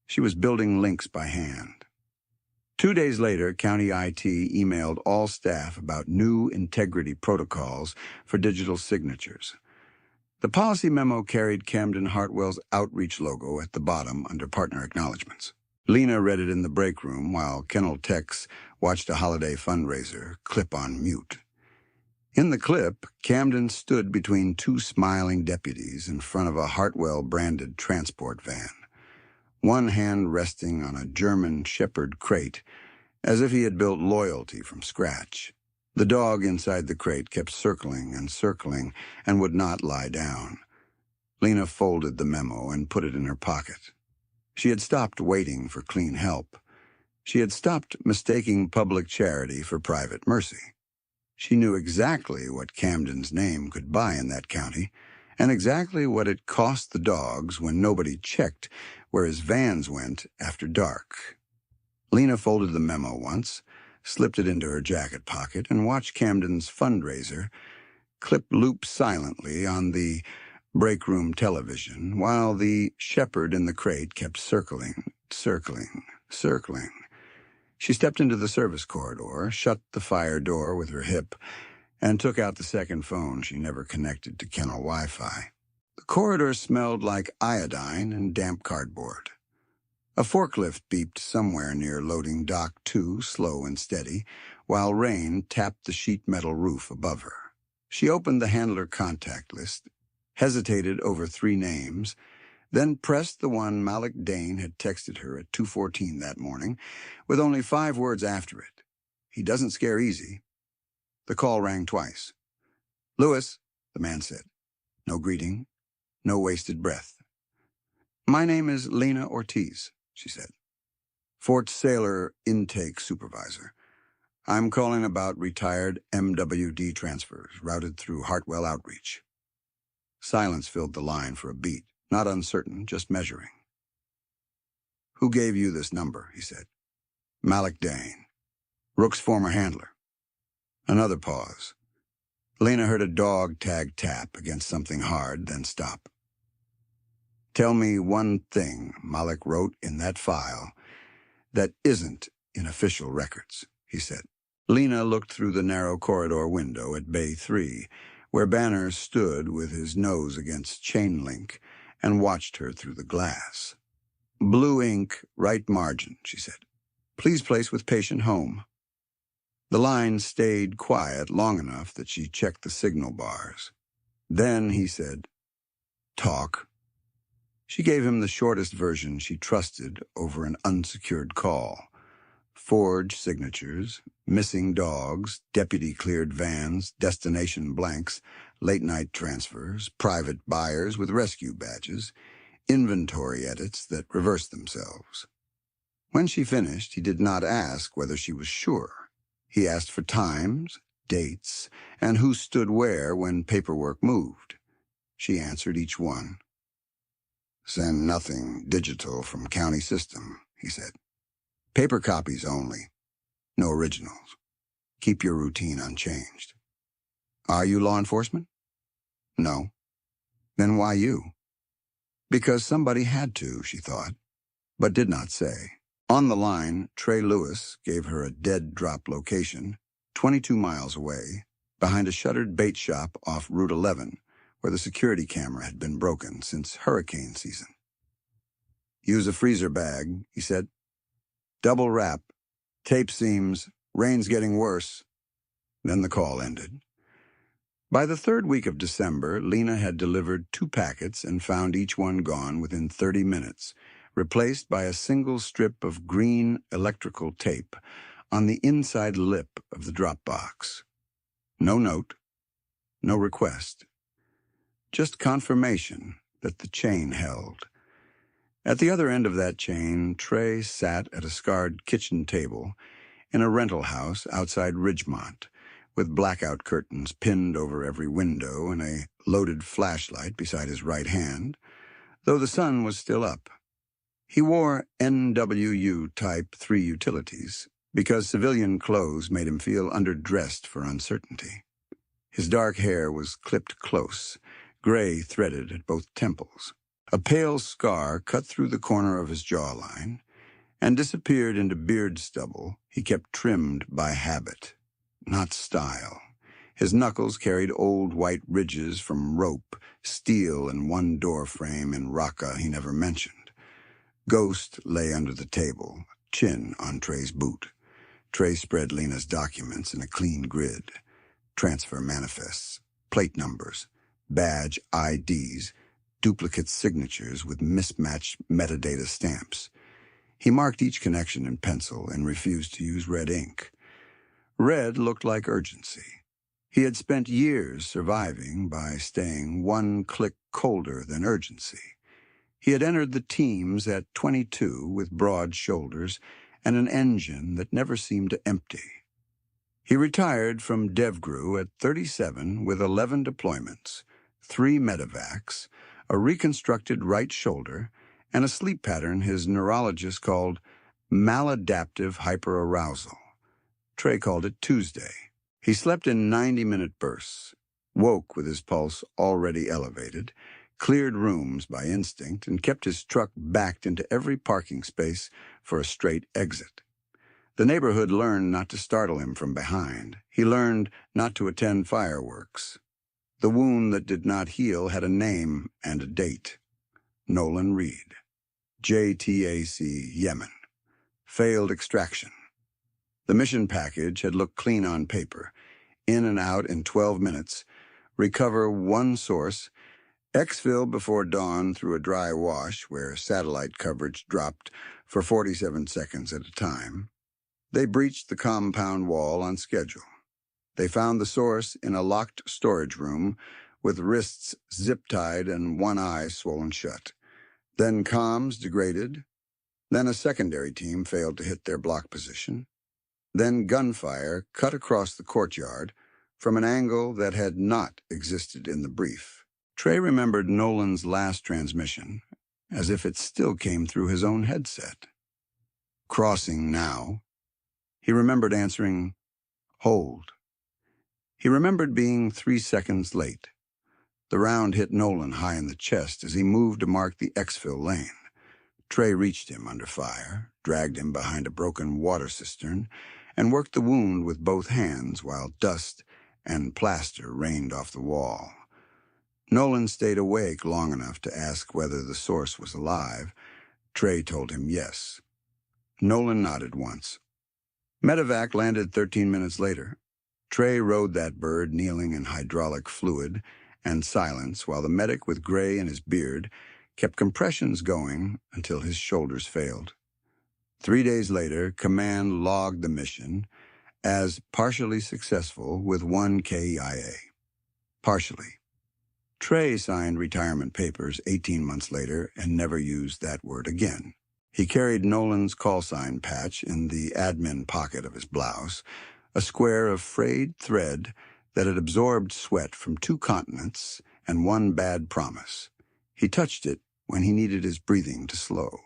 She was building links by hand. 2 days later, County IT emailed all staff about new integrity protocols for digital signatures. The policy memo carried Camden Hartwell's outreach logo at the bottom under partner acknowledgments. Lena read it in the break room while Kennel techs watched a holiday fundraiser clip on mute. In the clip, Camden stood between 2 smiling deputies in front of a Hartwell-branded transport van, one hand resting on a German Shepherd crate, as if he had built loyalty from scratch. The dog inside the crate kept circling and would not lie down. Lena folded the memo and put it in her pocket. She had stopped waiting for clean help. She had stopped mistaking public charity for private mercy. She knew exactly what Camden's name could buy in that county, and exactly what it cost the dogs when nobody checked where his vans went after dark. Lena folded the memo once, slipped it into her jacket pocket, and watched Camden's fundraiser clip loop silently on the break room television while the shepherd in the crate kept circling. She stepped into the service corridor, shut the fire door with her hip, and took out the second phone she never connected to Kennel Wi-Fi. The corridor smelled like iodine and damp cardboard. A forklift beeped somewhere near loading dock 2, slow and steady, while rain tapped the sheet metal roof above her. She opened the handler contact list, hesitated over 3 names, then pressed the one Malik Dane had texted her at 2:14 that morning, with only 5 words after it. He doesn't scare easy. The call rang twice. Lewis, the man said. No greeting, no wasted breath. My name is Lena Ortiz, she said. Fort Sailor Intake Supervisor. I'm calling about retired MWD transfers routed through Hartwell Outreach. Silence filled the line for a beat, not uncertain, just measuring. Who gave you this number, he said. Malik Dane, Rook's former handler. Another pause. Lena heard a dog tag tap against something hard, then stop. Tell me one thing Malik wrote in that file that isn't in official records, he said. Lena looked through the narrow corridor window at Bay 3, where Banner stood with his nose against chain link, and watched her through the glass. Blue ink, right margin, she said. Please place with patient home. The line stayed quiet long enough that she checked the signal bars. Then he said, talk. She gave him the shortest version she trusted over an unsecured call. Forged signatures, missing dogs, deputy-cleared vans, destination blanks, late-night transfers, private buyers with rescue badges, inventory edits that reversed themselves. When she finished, he did not ask whether she was sure. He asked for times, dates, and who stood where when paperwork moved. She answered each one. Send nothing digital from county system, he said. Paper copies only. No originals. Keep your routine unchanged. Are you law enforcement? No. Then why you? Because somebody had to, she thought, but did not say. On the line, Trey Lewis gave her a dead drop location, 22 miles away, behind a shuttered bait shop off Route 11, where the security camera had been broken since hurricane season. Use a freezer bag, he said. Double wrap. Tape seams. Rain's getting worse. Then the call ended. By the third week of December, Lena had delivered 2 packets and found each one gone within 30 minutes, replaced by a single strip of green electrical tape on the inside lip of the drop box. No note, no request, just confirmation that the chain held. At the other end of that chain, Trey sat at a scarred kitchen table in a rental house outside Ridgemont, with blackout curtains pinned over every window and a loaded flashlight beside his right hand, though the sun was still up. He wore NWU Type 3 utilities because civilian clothes made him feel underdressed for uncertainty. His dark hair was clipped close, gray threaded at both temples. A pale scar cut through the corner of his jawline and disappeared into beard stubble he kept trimmed by habit, not style. His knuckles carried old white ridges from rope, steel, and one door frame in Raqqa he never mentioned. Ghost lay under the table, chin on Trey's boot. Trey spread Lena's documents in a clean grid. Transfer manifests, plate numbers, badge IDs, duplicate signatures with mismatched metadata stamps. He marked each connection in pencil and refused to use red ink. Red looked like urgency. He had spent years surviving by staying one click colder than urgency. He had entered the teams at 22 with broad shoulders and an engine that never seemed to empty. He retired from DevGru at 37 with 11 deployments, 3 medevacs, a reconstructed right shoulder, and a sleep pattern his neurologist called maladaptive hyperarousal. Trey called it Tuesday. He slept in 90-minute bursts, woke with his pulse already elevated, cleared rooms by instinct, and kept his truck backed into every parking space for a straight exit. The neighborhood learned not to startle him from behind. He learned not to attend fireworks. The wound that did not heal had a name and a date. Nolan Reed. JTAC, Yemen. Failed extraction. The mission package had looked clean on paper. In and out in 12 minutes. Recover one source. Exfil before dawn through a dry wash where satellite coverage dropped for 47 seconds at a time. They breached the compound wall on schedule. They found the source in a locked storage room with wrists zip-tied and one eye swollen shut. Then comms degraded. Then a secondary team failed to hit their block position. Then gunfire cut across the courtyard from an angle that had not existed in the brief. Trey remembered Nolan's last transmission as if it still came through his own headset. Crossing now. He remembered answering, hold. He remembered being 3 seconds late. The round hit Nolan high in the chest as he moved to mark the exfil lane. Trey reached him under fire, dragged him behind a broken water cistern, and worked the wound with both hands while dust and plaster rained off the wall. Nolan stayed awake long enough to ask whether the source was alive. Trey told him yes. Nolan nodded once. Medevac landed 13 minutes later. Trey rode that bird kneeling in hydraulic fluid and silence while the medic with gray in his beard kept compressions going until his shoulders failed. 3 days later, Command logged the mission as partially successful with 1 KIA. Partially. Trey signed retirement papers 18 months later and never used that word again. He carried Nolan's call sign patch in the admin pocket of his blouse, a square of frayed thread that had absorbed sweat from 2 continents and 1 bad promise. He touched it when he needed his breathing to slow.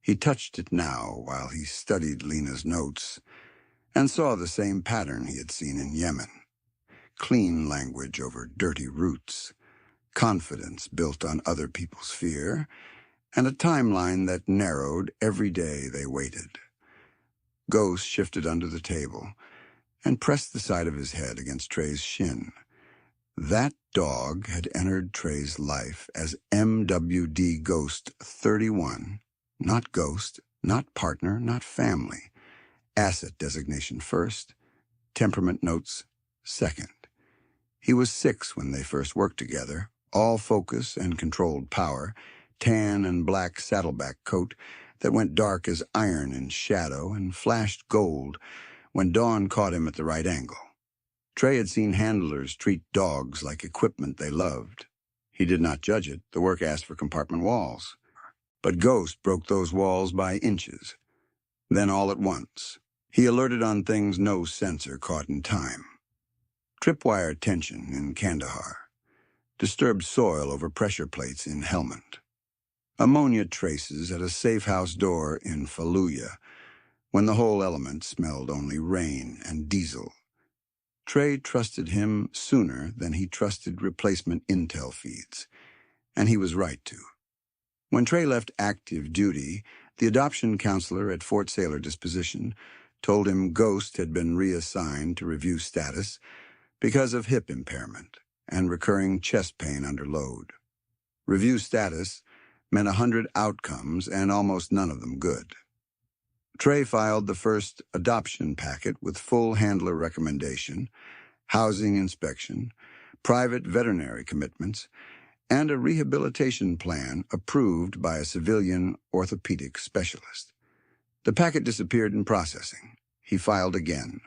He touched it now while he studied Lena's notes and saw the same pattern he had seen in Yemen. Clean language over dirty roots, confidence built on other people's fear, and a timeline that narrowed every day they waited. Ghost shifted under the table and pressed the side of his head against Trey's shin. That dog had entered Trey's life as MWD Ghost 31, not ghost, not partner, not family. Asset designation first, temperament notes second. He was 6 when they first worked together, all focus and controlled power, tan and black saddleback coat that went dark as iron in shadow and flashed gold when dawn caught him at the right angle. Trey had seen handlers treat dogs like equipment they loved. He did not judge it. The work asked for compartment walls. But Ghost broke those walls by inches. Then all at once, he alerted on things no sensor caught in time. Tripwire tension in Kandahar. Disturbed soil over pressure plates in Helmand. Ammonia traces at a safe house door in Fallujah, when the whole element smelled only rain and diesel. Trey trusted him sooner than he trusted replacement intel feeds, and he was right to. When Trey left active duty, the adoption counselor at Fort Sailor Disposition told him Ghost had been reassigned to review status because of hip impairment and recurring chest pain under load. Review status meant 100 outcomes and almost none of them good. Trey filed the first adoption packet with full handler recommendation, housing inspection, private veterinary commitments, and a rehabilitation plan approved by a civilian orthopedic specialist. The packet disappeared in processing. He filed again.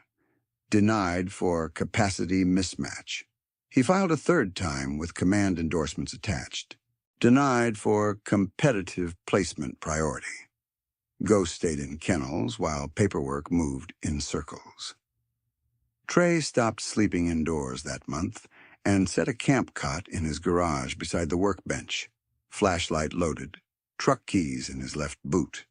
Denied for capacity mismatch. He filed a 3rd time with command endorsements attached. Denied for competitive placement priority. Ghost stayed in kennels while paperwork moved in circles. Trey stopped sleeping indoors that month and set a camp cot in his garage beside the workbench, flashlight loaded, truck keys in his left boot.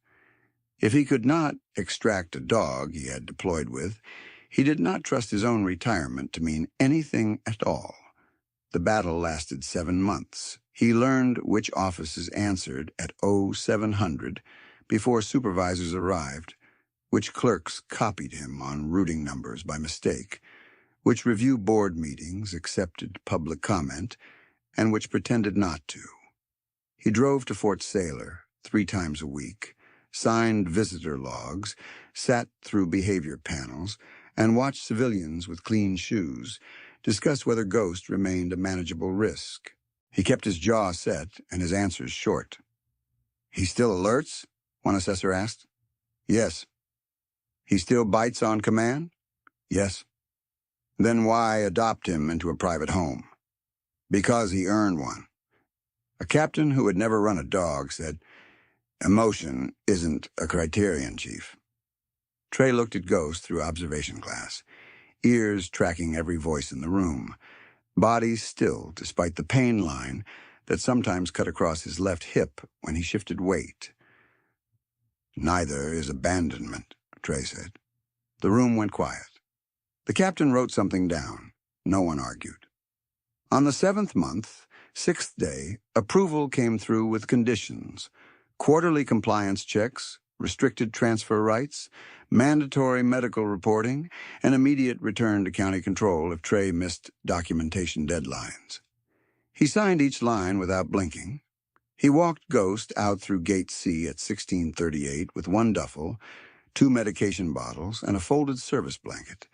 If he could not extract a dog he had deployed with, he did not trust his own retirement to mean anything at all. The battle lasted 7 months. He learned which offices answered at 0700 before supervisors arrived, which clerks copied him on routing numbers by mistake, which review board meetings accepted public comment, and which pretended not to. He drove to Fort Sailor 3 times a week, signed visitor logs, sat through behavior panels, and watched civilians with clean shoes discuss whether Ghost remained a manageable risk. He kept his jaw set and his answers short. "He still alerts?" one assessor asked. "Yes." "He still bites on command?" "Yes." "Then why adopt him into a private home?" "Because he earned one." A captain who had never run a dog said, "Emotion isn't a criterion, Chief." Trey looked at Ghost through observation glass, ears tracking every voice in the room, body still despite the pain line that sometimes cut across his left hip when he shifted weight. "Neither is abandonment," Trey said. The room went quiet. The captain wrote something down. No one argued. On the 7th month, Sixth day, approval came through with conditions: quarterly compliance checks, restricted transfer rights, mandatory medical reporting, and immediate return to county control if Trey missed documentation deadlines. He signed each line without blinking. He walked Ghost out through Gate C at 1638 with one duffel, 2 medication bottles, and a folded service blanket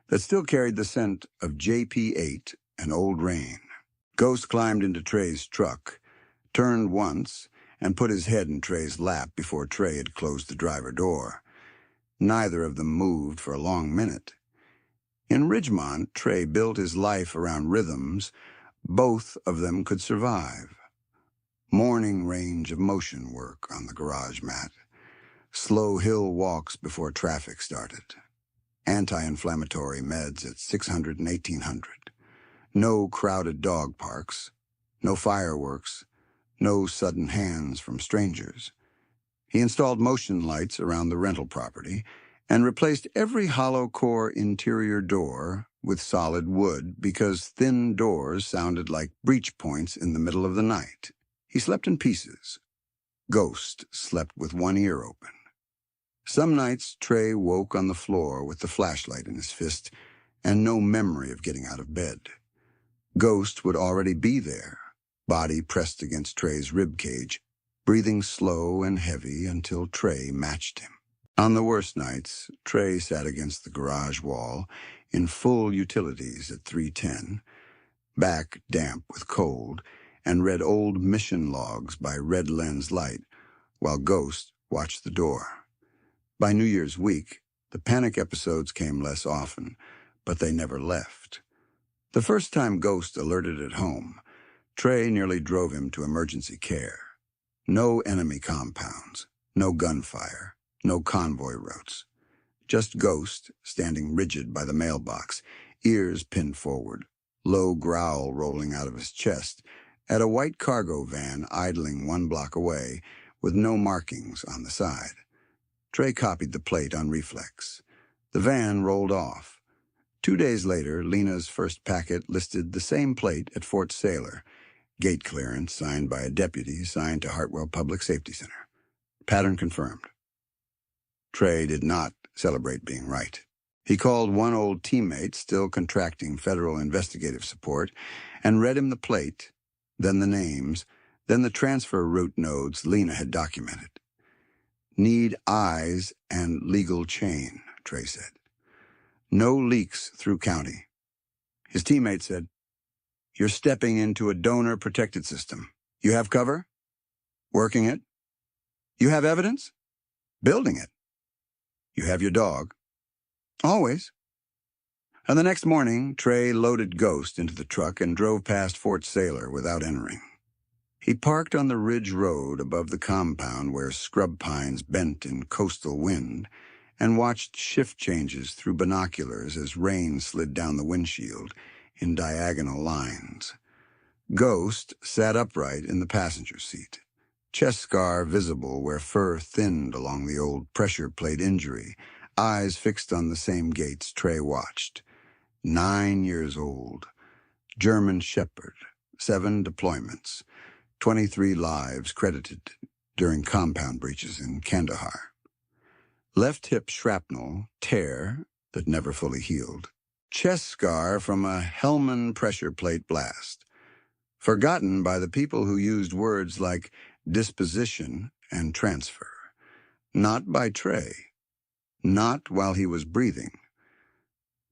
that still carried the scent of JP8 and Old Rain. Ghost climbed into Trey's truck, turned once, and put his head in Trey's lap before Trey had closed the driver door. Neither of them moved for a long minute. In Ridgemont, Trey built his life around rhythms both of them could survive. Morning range of motion work on the garage mat, slow hill walks before traffic started, anti-inflammatory meds at 600 and 1800, no crowded dog parks, no fireworks, no sudden hands from strangers. He installed motion lights around the rental property and replaced every hollow core interior door with solid wood because thin doors sounded like breach points in the middle of the night. He slept in pieces. Ghost slept with one ear open. Some nights Trey woke on the floor with the flashlight in his fist and no memory of getting out of bed. Ghost would already be there, body pressed against Trey's ribcage, breathing slow and heavy until Trey matched him. On the worst nights, Trey sat against the garage wall in full utilities at 310, back damp with cold, and read old mission logs by red lens light while Ghost watched the door. By New Year's week, the panic episodes came less often, but they never left. The first time Ghost alerted at home, Trey nearly drove him to emergency care. No enemy compounds, no gunfire, no convoy routes. Just Ghost standing rigid by the mailbox, ears pinned forward, low growl rolling out of his chest, at a white cargo van idling 1 block away with no markings on the side. Trey copied the plate on reflex. The van rolled off. 2 days later, Lena's first packet listed the same plate at Fort Sailor. Gate clearance signed by a deputy assigned to Hartwell Public Safety Center. Pattern confirmed. Trey did not celebrate being right. He called one old teammate still contracting federal investigative support and read him the plate, then the names, then the transfer route nodes Lena had documented. Need eyes and legal chain, Trey said. No leaks through county. His teammate said, "You're stepping into a donor-protected system. You have cover? Working it? You have evidence? Building it. You have your dog. Always." And the next morning, Trey loaded Ghost into the truck and drove past Fort Sailor without entering. He parked on the ridge road above the compound where scrub pines bent in coastal wind and watched shift changes through binoculars as rain slid down the windshield in diagonal lines. Ghost sat upright in the passenger seat, chest scar visible where fur thinned along the old pressure plate injury, eyes fixed on the same gates Trey watched. 9 years old, German Shepherd, 7 deployments, 23 lives credited during compound breaches in Kandahar. Left hip shrapnel, tear that never fully healed. Chest scar from a Hellman pressure plate blast. Forgotten by the people who used words like disposition and transfer. Not by Trey. Not while he was breathing.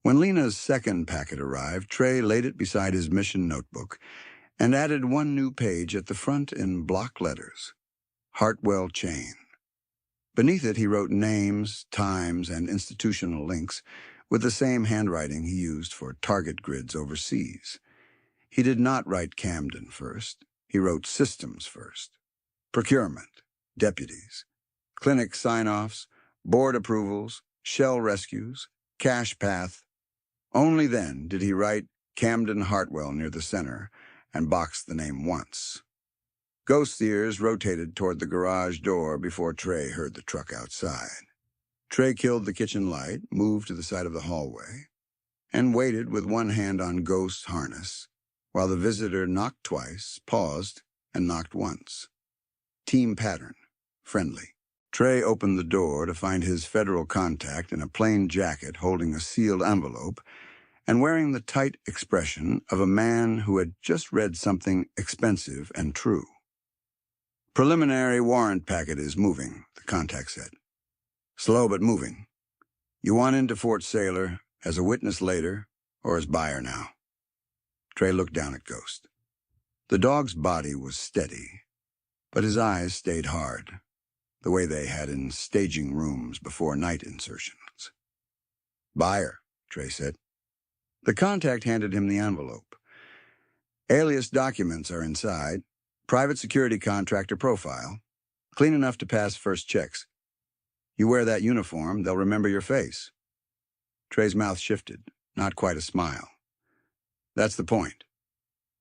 When Lena's second packet arrived, Trey laid it beside his mission notebook and added 1 new page at the front in block letters. Hartwell Chain. Beneath it he wrote names, times, and institutional links with the same handwriting he used for target grids overseas. He did not write Camden first. He wrote systems first. Procurement, deputies, clinic sign-offs, board approvals, shell rescues, cash path. Only then did he write Camden Hartwell near the center and box the name once. Ghost's ears rotated toward the garage door before Trey heard the truck outside. Trey killed the kitchen light, moved to the side of the hallway, and waited with one hand on Ghost's harness, while the visitor knocked twice, paused, and knocked once. Team pattern. Friendly. Trey opened the door to find his federal contact in a plain jacket holding a sealed envelope and wearing the tight expression of a man who had just read something expensive and true. Preliminary warrant packet is moving, the contact said. Slow but moving. You want into Fort Sailor, as a witness later, or as buyer now? Trey looked down at Ghost. The dog's body was steady, but his eyes stayed hard, the way they had in staging rooms before night insertions. Buyer, Trey said. The contact handed him the envelope. Alias documents are inside. Private security contractor profile. Clean enough to pass first checks. You wear that uniform, they'll remember your face. Trey's mouth shifted, not quite a smile. That's the point.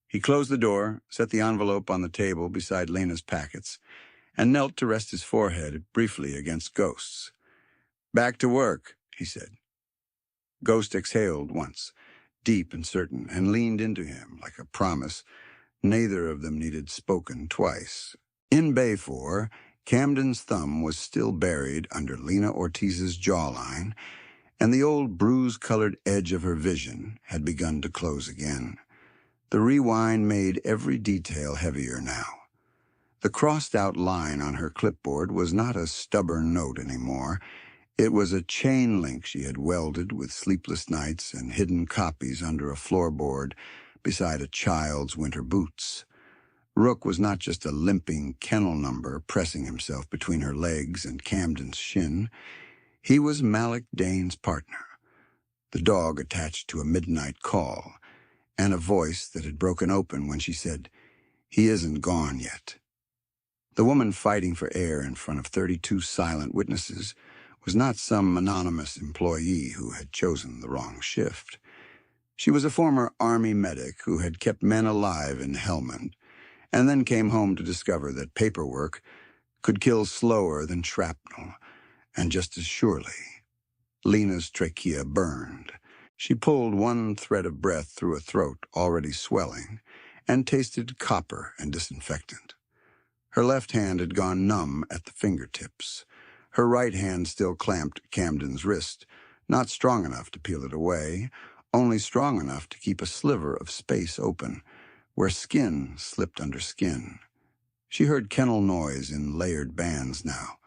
He closed the door, set the envelope on the table beside Lena's packets, and knelt to rest his forehead briefly against Ghost's. Back to work, he said. Ghost exhaled once, deep and certain, and leaned into him like a promise. Neither of them needed spoken twice. In Bay 4, Camden's thumb was still buried under Lena Ortiz's jawline, and the old bruise-colored edge of her vision had begun to close again. The rewind made every detail heavier now. The crossed-out line on her clipboard was not a stubborn note anymore. It was a chain link she had welded with sleepless nights and hidden copies under a floorboard beside a child's winter boots. Rook was not just a limping kennel number pressing himself between her legs and Camden's shin. He was Malik Dane's partner, the dog attached to a midnight call, and a voice that had broken open when she said, "He isn't gone yet." The woman fighting for air in front of 32 silent witnesses was not some anonymous employee who had chosen the wrong shift. She was a former Army medic who had kept men alive in Helmand, and then came home to discover that paperwork could kill slower than shrapnel, and just as surely. Lena's trachea burned. She pulled one thread of breath through a throat already swelling, and tasted copper and disinfectant. Her left hand had gone numb at the fingertips. Her right hand still clamped Camden's wrist, not strong enough to peel it away, only strong enough to keep a sliver of space open, where skin slipped under skin. She heard kennel noise in layered bands now,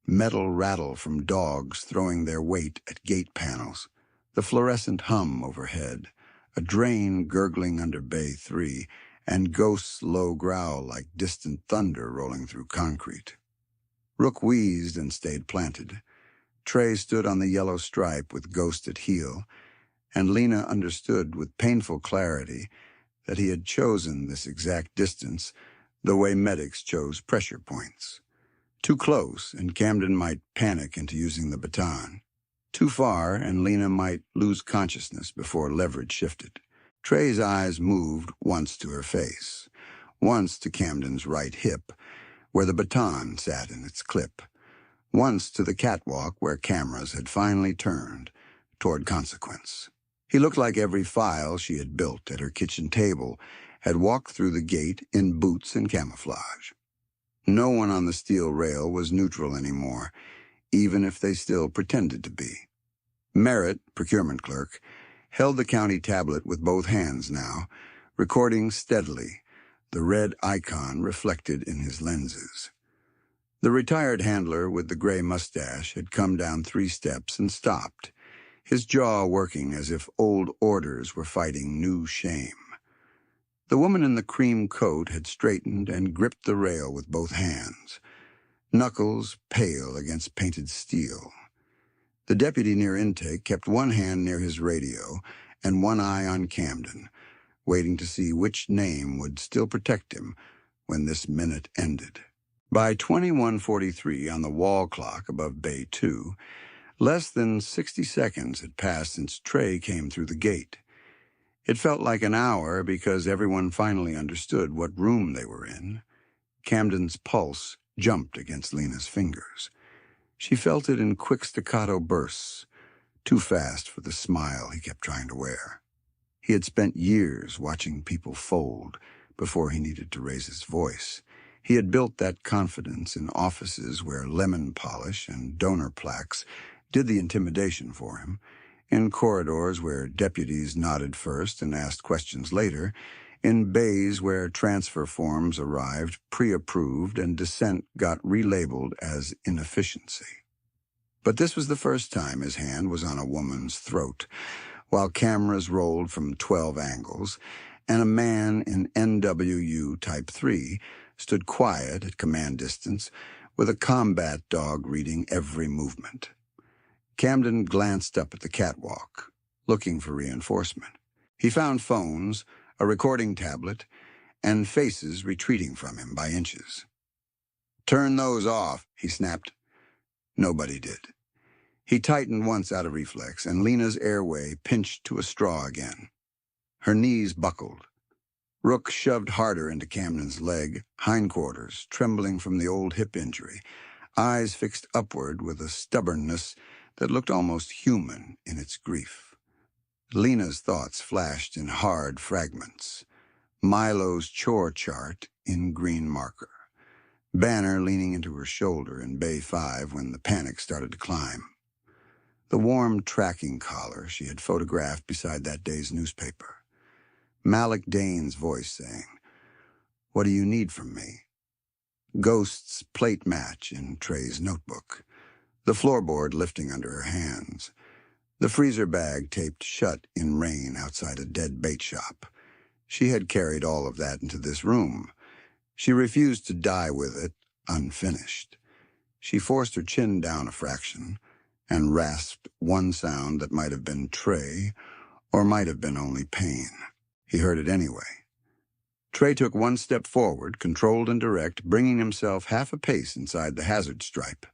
metal rattle from dogs throwing their weight at gate panels, the fluorescent hum overhead, a drain gurgling under Bay 3, and Ghost's low growl like distant thunder rolling through concrete. Rook wheezed and stayed planted. Trey stood on the yellow stripe with Ghost at heel, and Lena understood with painful clarity that he had chosen this exact distance the way medics chose pressure points. Too close, and Camden might panic into using the baton. Too far, and Lena might lose consciousness before leverage shifted. Trey's eyes moved once to her face, once to Camden's right hip, where the baton sat in its clip, once to the catwalk where cameras had finally turned toward consequence. He looked like every file she had built at her kitchen table had walked through the gate in boots and camouflage. No one on the steel rail was neutral anymore, even if they still pretended to be. Merritt, procurement clerk, held the county tablet with both hands now, recording steadily, the red icon reflected in his lenses. The retired handler with the gray mustache had come down 3 steps and stopped, his jaw working as if old orders were fighting new shame. The woman in the cream coat had straightened and gripped the rail with both hands, knuckles pale against painted steel. The deputy near intake kept one hand near his radio and one eye on Camden, waiting to see which name would still protect him when this minute ended. By 21:43 on the wall clock above Bay 2, less than 60 seconds had passed since Trey came through the gate. It felt like an hour because everyone finally understood what room they were in. Camden's pulse jumped against Lena's fingers. She felt it in quick staccato bursts, too fast for the smile he kept trying to wear. He had spent years watching people fold before he needed to raise his voice. He had built that confidence in offices where lemon polish and donor plaques did the intimidation for him, in corridors where deputies nodded first and asked questions later, in bays where transfer forms arrived pre-approved and dissent got relabeled as inefficiency. But this was the first time his hand was on a woman's throat, while cameras rolled from 12 angles, and a man in NWU Type 3 stood quiet at command distance with a combat dog reading every movement. Camden glanced up at the catwalk, looking for reinforcement. He found phones, a recording tablet, and faces retreating from him by inches. "Turn those off," he snapped. Nobody did. He tightened once out of reflex, and Lena's airway pinched to a straw again. Her knees buckled. Rook shoved harder into Camden's leg, hindquarters trembling from the old hip injury, eyes fixed upward with a stubbornness that looked almost human in its grief. Lena's thoughts flashed in hard fragments. Milo's chore chart in green marker. Banner leaning into her shoulder in Bay 5 when the panic started to climb. The warm tracking collar she had photographed beside that day's newspaper. Malik Dane's voice saying, "What do you need from me?" Ghost's plate match in Trey's notebook. The floorboard lifting under her hands. The freezer bag taped shut in rain outside a dead bait shop. She had carried all of that into this room. She refused to die with it, unfinished. She forced her chin down a fraction and rasped one sound that might have been Trey or might have been only pain. He heard it anyway. Trey took one step forward, controlled and direct, bringing himself half a pace inside the hazard stripe.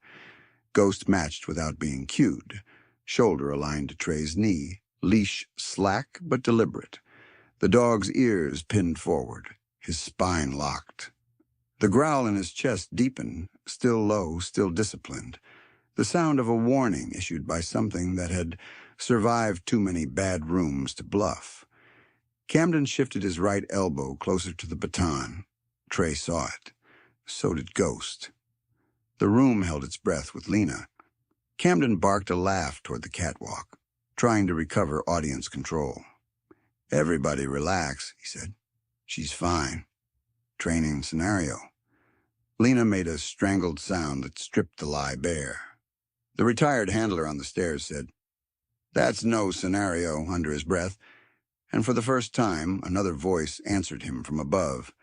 Ghost matched without being cued, shoulder aligned to Trey's knee, leash slack but deliberate. The dog's ears pinned forward, his spine locked. The growl in his chest deepened, still low, still disciplined. The sound of a warning issued by something that had survived too many bad rooms to bluff. Camden shifted his right elbow closer to the baton. Trey saw it. So did Ghost. The room held its breath with Lena. Camden barked a laugh toward the catwalk, trying to recover audience control. "Everybody relax," he said. "She's fine. Training scenario." Lena made a strangled sound that stripped the lie bare. The retired handler on the stairs said, "That's no scenario," under his breath, and for the first time another voice answered him from above.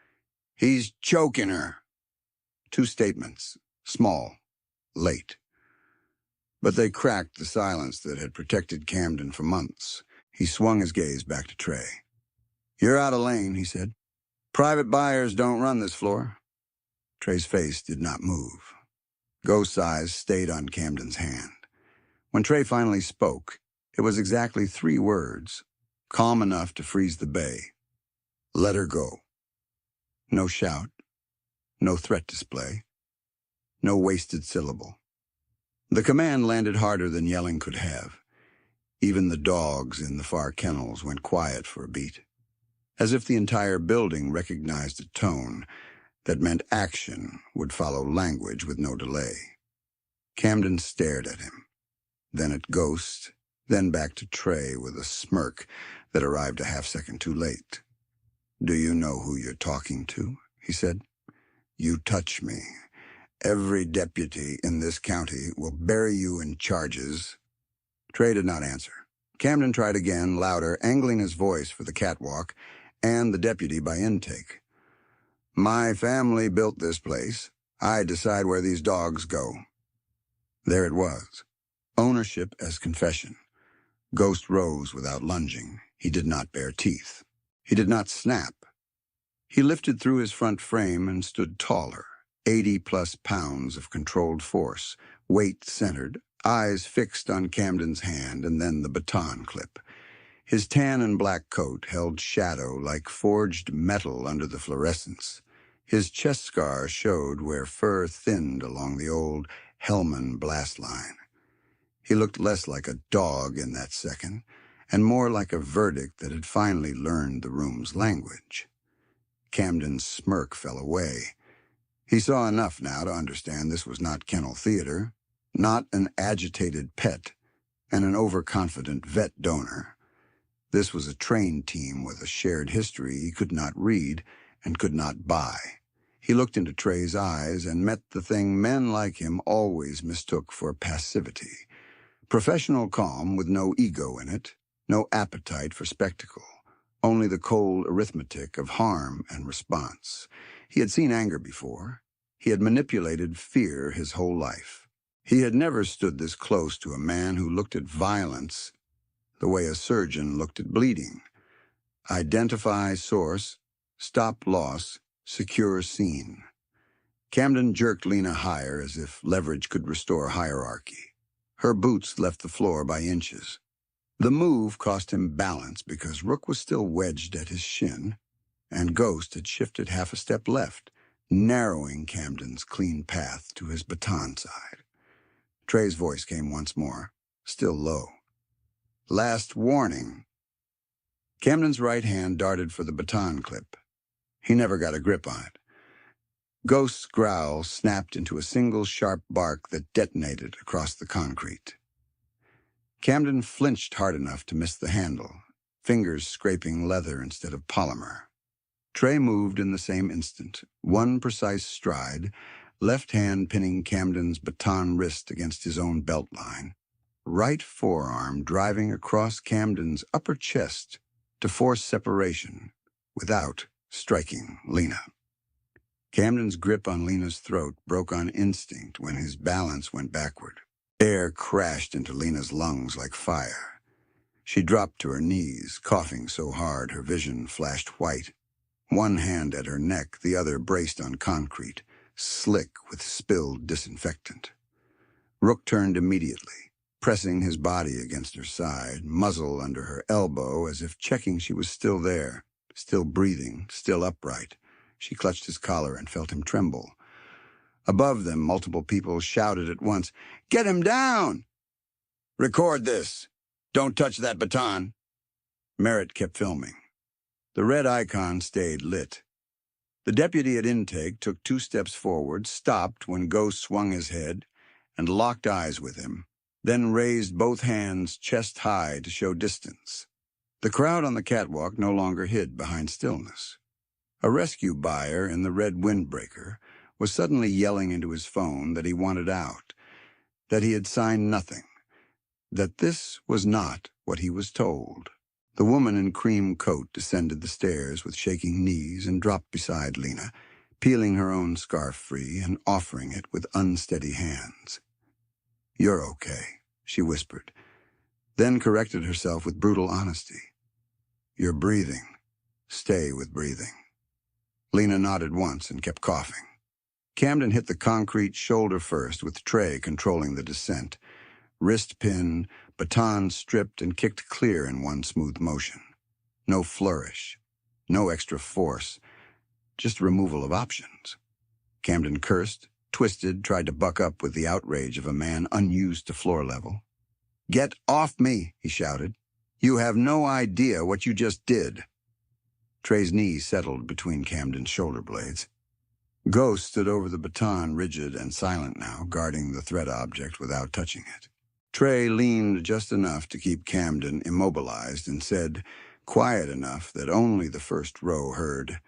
"He's choking her." Two statements, small, late. But they cracked the silence that had protected Camden for months. He swung his gaze back to Trey. "You're out of lane," he said. "Private buyers don't run this floor." Trey's face did not move. Ghost's eyes stayed on Camden's hand. When Trey finally spoke, it was exactly 3 words, calm enough to freeze the bay. "Let her go." No shout, no threat display, no wasted syllable. The command landed harder than yelling could have. Even the dogs in the far kennels went quiet for a beat, as if the entire building recognized a tone that meant action would follow language with no delay. Camden stared at him, then at Ghost, then back to Trey with a smirk that arrived a half-second too late. "Do you know who you're talking to?" he said. "You touch me. Every deputy in this county will bury you in charges." Trey did not answer. Camden tried again, louder, angling his voice for the catwalk and the deputy by intake. "My family built this place. I decide where these dogs go." There it was. Ownership as confession. Ghost rose without lunging. He did not bare teeth. He did not snap. He lifted through his front frame and stood taller, 80-plus pounds of controlled force, weight centered, eyes fixed on Camden's hand and then the baton clip. His tan and black coat held shadow like forged metal under the fluorescence. His chest scar showed where fur thinned along the old Hellman blast line. He looked less like a dog in that second, and more like a verdict that had finally learned the room's language. Camden's smirk fell away. He saw enough now to understand this was not kennel theater, not an agitated pet and an overconfident vet donor. This was a trained team with a shared history he could not read and could not buy. He looked into Trey's eyes and met the thing men like him always mistook for passivity. Professional calm with no ego in it, no appetite for spectacle, only the cold arithmetic of harm and response. He had seen anger before. He had manipulated fear his whole life. He had never stood this close to a man who looked at violence the way a surgeon looked at bleeding. Identify source, stop loss, secure scene. Camden jerked Lena higher as if leverage could restore hierarchy. Her boots left the floor by inches. The move cost him balance because Rook was still wedged at his shin, and Ghost had shifted half a step left, narrowing Camden's clean path to his baton side. Trey's voice came once more, still low. Last warning. Camden's right hand darted for the baton clip. He never got a grip on it. Ghost's growl snapped into a single sharp bark that detonated across the concrete. Camden flinched hard enough to miss the handle, fingers scraping leather instead of polymer. Trey moved in the same instant, one precise stride, left hand pinning Camden's baton wrist against his own belt line, right forearm driving across Camden's upper chest to force separation without striking Lena. Camden's grip on Lena's throat broke on instinct when his balance went backward. Air crashed into Lena's lungs like fire. She dropped to her knees, coughing so hard her vision flashed white. One hand at her neck, the other braced on concrete, slick with spilled disinfectant. Rook turned immediately, pressing his body against her side, muzzle under her elbow as if checking she was still there, still breathing, still upright. She clutched his collar and felt him tremble. Above them, multiple people shouted at once, "Get him down!" "Record this. Don't touch that baton." Merritt kept filming. The red icon stayed lit. The deputy at intake took 2 steps forward, stopped when Ghost swung his head, and locked eyes with him, then raised both hands chest high to show distance. The crowd on the catwalk no longer hid behind stillness. A rescue buyer in the red windbreaker was suddenly yelling into his phone that he wanted out, that he had signed nothing, that this was not what he was told. The woman in cream coat descended the stairs with shaking knees and dropped beside Lena, peeling her own scarf free and offering it with unsteady hands. "You're okay," she whispered, then corrected herself with brutal honesty. "You're breathing. Stay with breathing." Lena nodded once and kept coughing. Camden hit the concrete shoulder first, with Trey controlling the descent. Wrist pin, baton stripped and kicked clear in one smooth motion. No flourish, no extra force, just removal of options. Camden cursed, twisted, tried to buck up with the outrage of a man unused to floor level. "Get off me," he shouted. "You have no idea what you just did." Trey's knee settled between Camden's shoulder blades. Ghost stood over the baton, rigid and silent now, guarding the threat object without touching it. Trey leaned just enough to keep Camden immobilized and said, quiet enough that only the first row heard,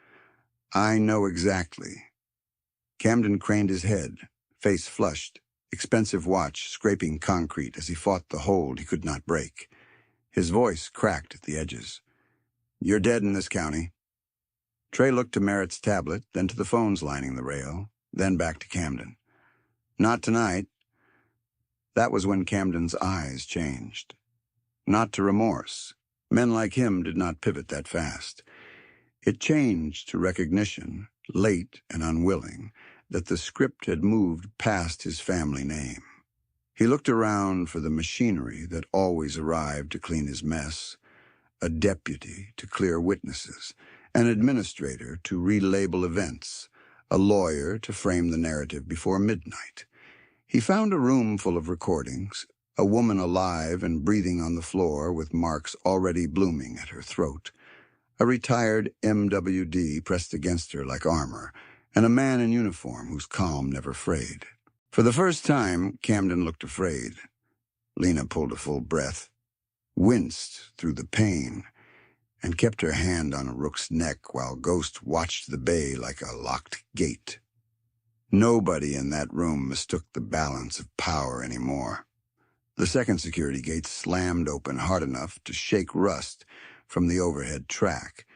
"I know exactly." Camden craned his head, face flushed, expensive watch scraping concrete as he fought the hold he could not break. His voice cracked at the edges. "You're dead in this county." Trey looked to Merritt's tablet, then to the phones lining the rail, then back to Camden. "Not tonight." That was when Camden's eyes changed. Not to remorse. Men like him did not pivot that fast. It changed to recognition, late and unwilling, that the script had moved past his family name. He looked around for the machinery that always arrived to clean his mess, a deputy to clear witnesses, an administrator to relabel events, a lawyer to frame the narrative before midnight. He found a room full of recordings, A woman alive and breathing on the floor with marks already blooming at her throat. A retired MWD pressed against her like armor, and a man in uniform whose calm never frayed. For the first time, Camden looked afraid. Lena pulled a full breath, winced through the pain, and kept her hand on Rook's neck while Ghost watched the bay like a locked gate. Nobody in that room mistook the balance of power anymore. The second security gate slammed open hard enough to shake rust from the overhead track,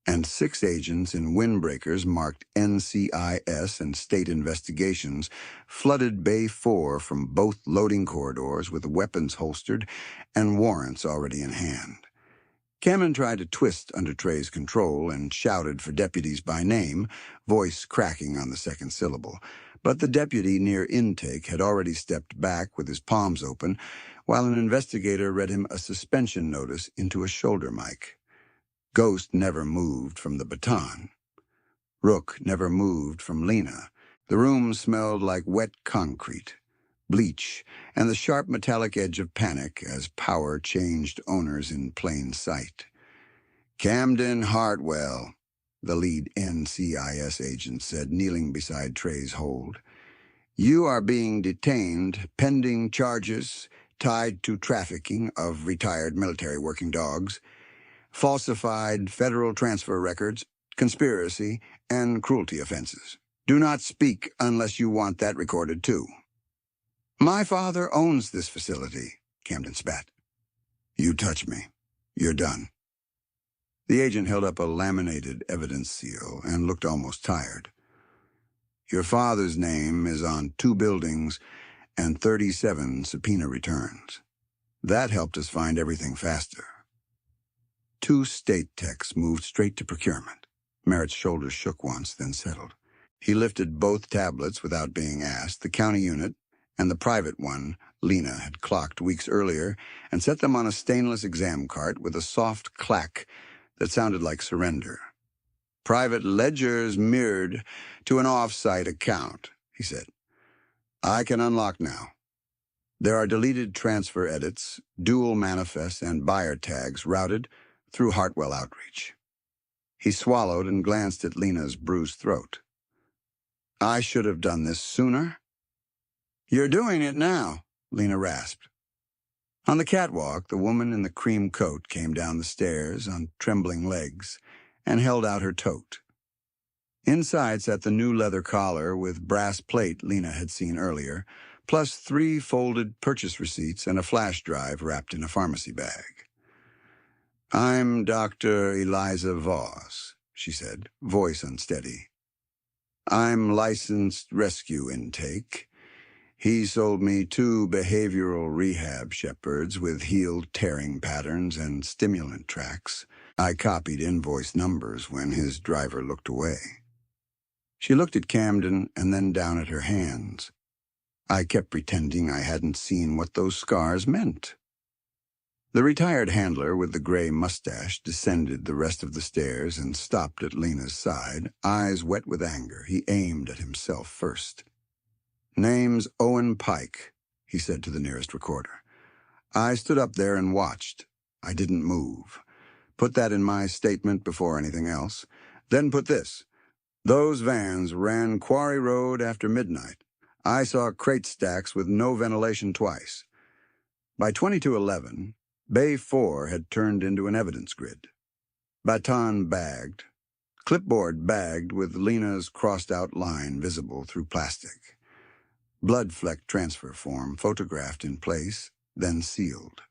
and 6 agents in windbreakers marked NCIS and state investigations flooded Bay 4 from both loading corridors with weapons holstered and warrants already in hand. Cameron tried to twist under Trey's control and shouted for deputies by name, voice cracking on the second syllable. But the deputy near intake had already stepped back with his palms open, while an investigator read him a suspension notice into a shoulder mic. Ghost never moved from the baton. Rook never moved from Lena. The room smelled like wet concrete, bleach, and the sharp metallic edge of panic as power changed owners in plain sight. Camden Hartwell, the lead NCIS agent said, kneeling beside Trey's hold. You are being detained pending charges tied to trafficking of retired military working dogs, falsified federal transfer records, conspiracy, and cruelty offenses. Do not speak unless you want that recorded too. My father owns this facility, Camden spat. You touch me. You're done. The agent held up a laminated evidence seal and looked almost tired. Your father's name is on 2 buildings and 37 subpoena returns. That helped us find everything faster. 2 state techs moved straight to procurement. Merritt's shoulders shook once, then settled. He lifted both tablets without being asked, the county unit and the private one Lena had clocked weeks earlier, and set them on a stainless exam cart with a soft clack that sounded like surrender. Private ledgers mirrored to an off-site account, he said. I can unlock now. There are deleted transfer edits, dual manifests, and buyer tags routed through Hartwell Outreach. He swallowed and glanced at Lena's bruised throat. I should have done this sooner. You're doing it now, Lena rasped. On the catwalk, the woman in the cream coat came down the stairs on trembling legs and held out her tote. Inside sat the new leather collar with brass plate Lena had seen earlier, plus 3 folded purchase receipts and a flash drive wrapped in a pharmacy bag. I'm Dr. Eliza Voss, she said, voice unsteady. I'm licensed rescue intake. He sold me 2 behavioral rehab shepherds with healed tearing patterns and stimulant tracks. I copied invoice numbers when his driver looked away. She looked at Camden and then down at her hands. I kept pretending I hadn't seen what those scars meant. The retired handler with the gray mustache descended the rest of the stairs and stopped at Lena's side, eyes wet with anger. He aimed at himself first. Name's Owen Pike, he said to the nearest recorder. I stood up there and watched. I didn't move. Put that in my statement before anything else. Then put this. Those vans ran Quarry Road after midnight. I saw crate stacks with no ventilation twice. By 22:11, Bay 4 had turned into an evidence grid. Baton bagged. Clipboard bagged with Lena's crossed-out line visible through plastic. Blood-flecked transfer form photographed in place, then sealed.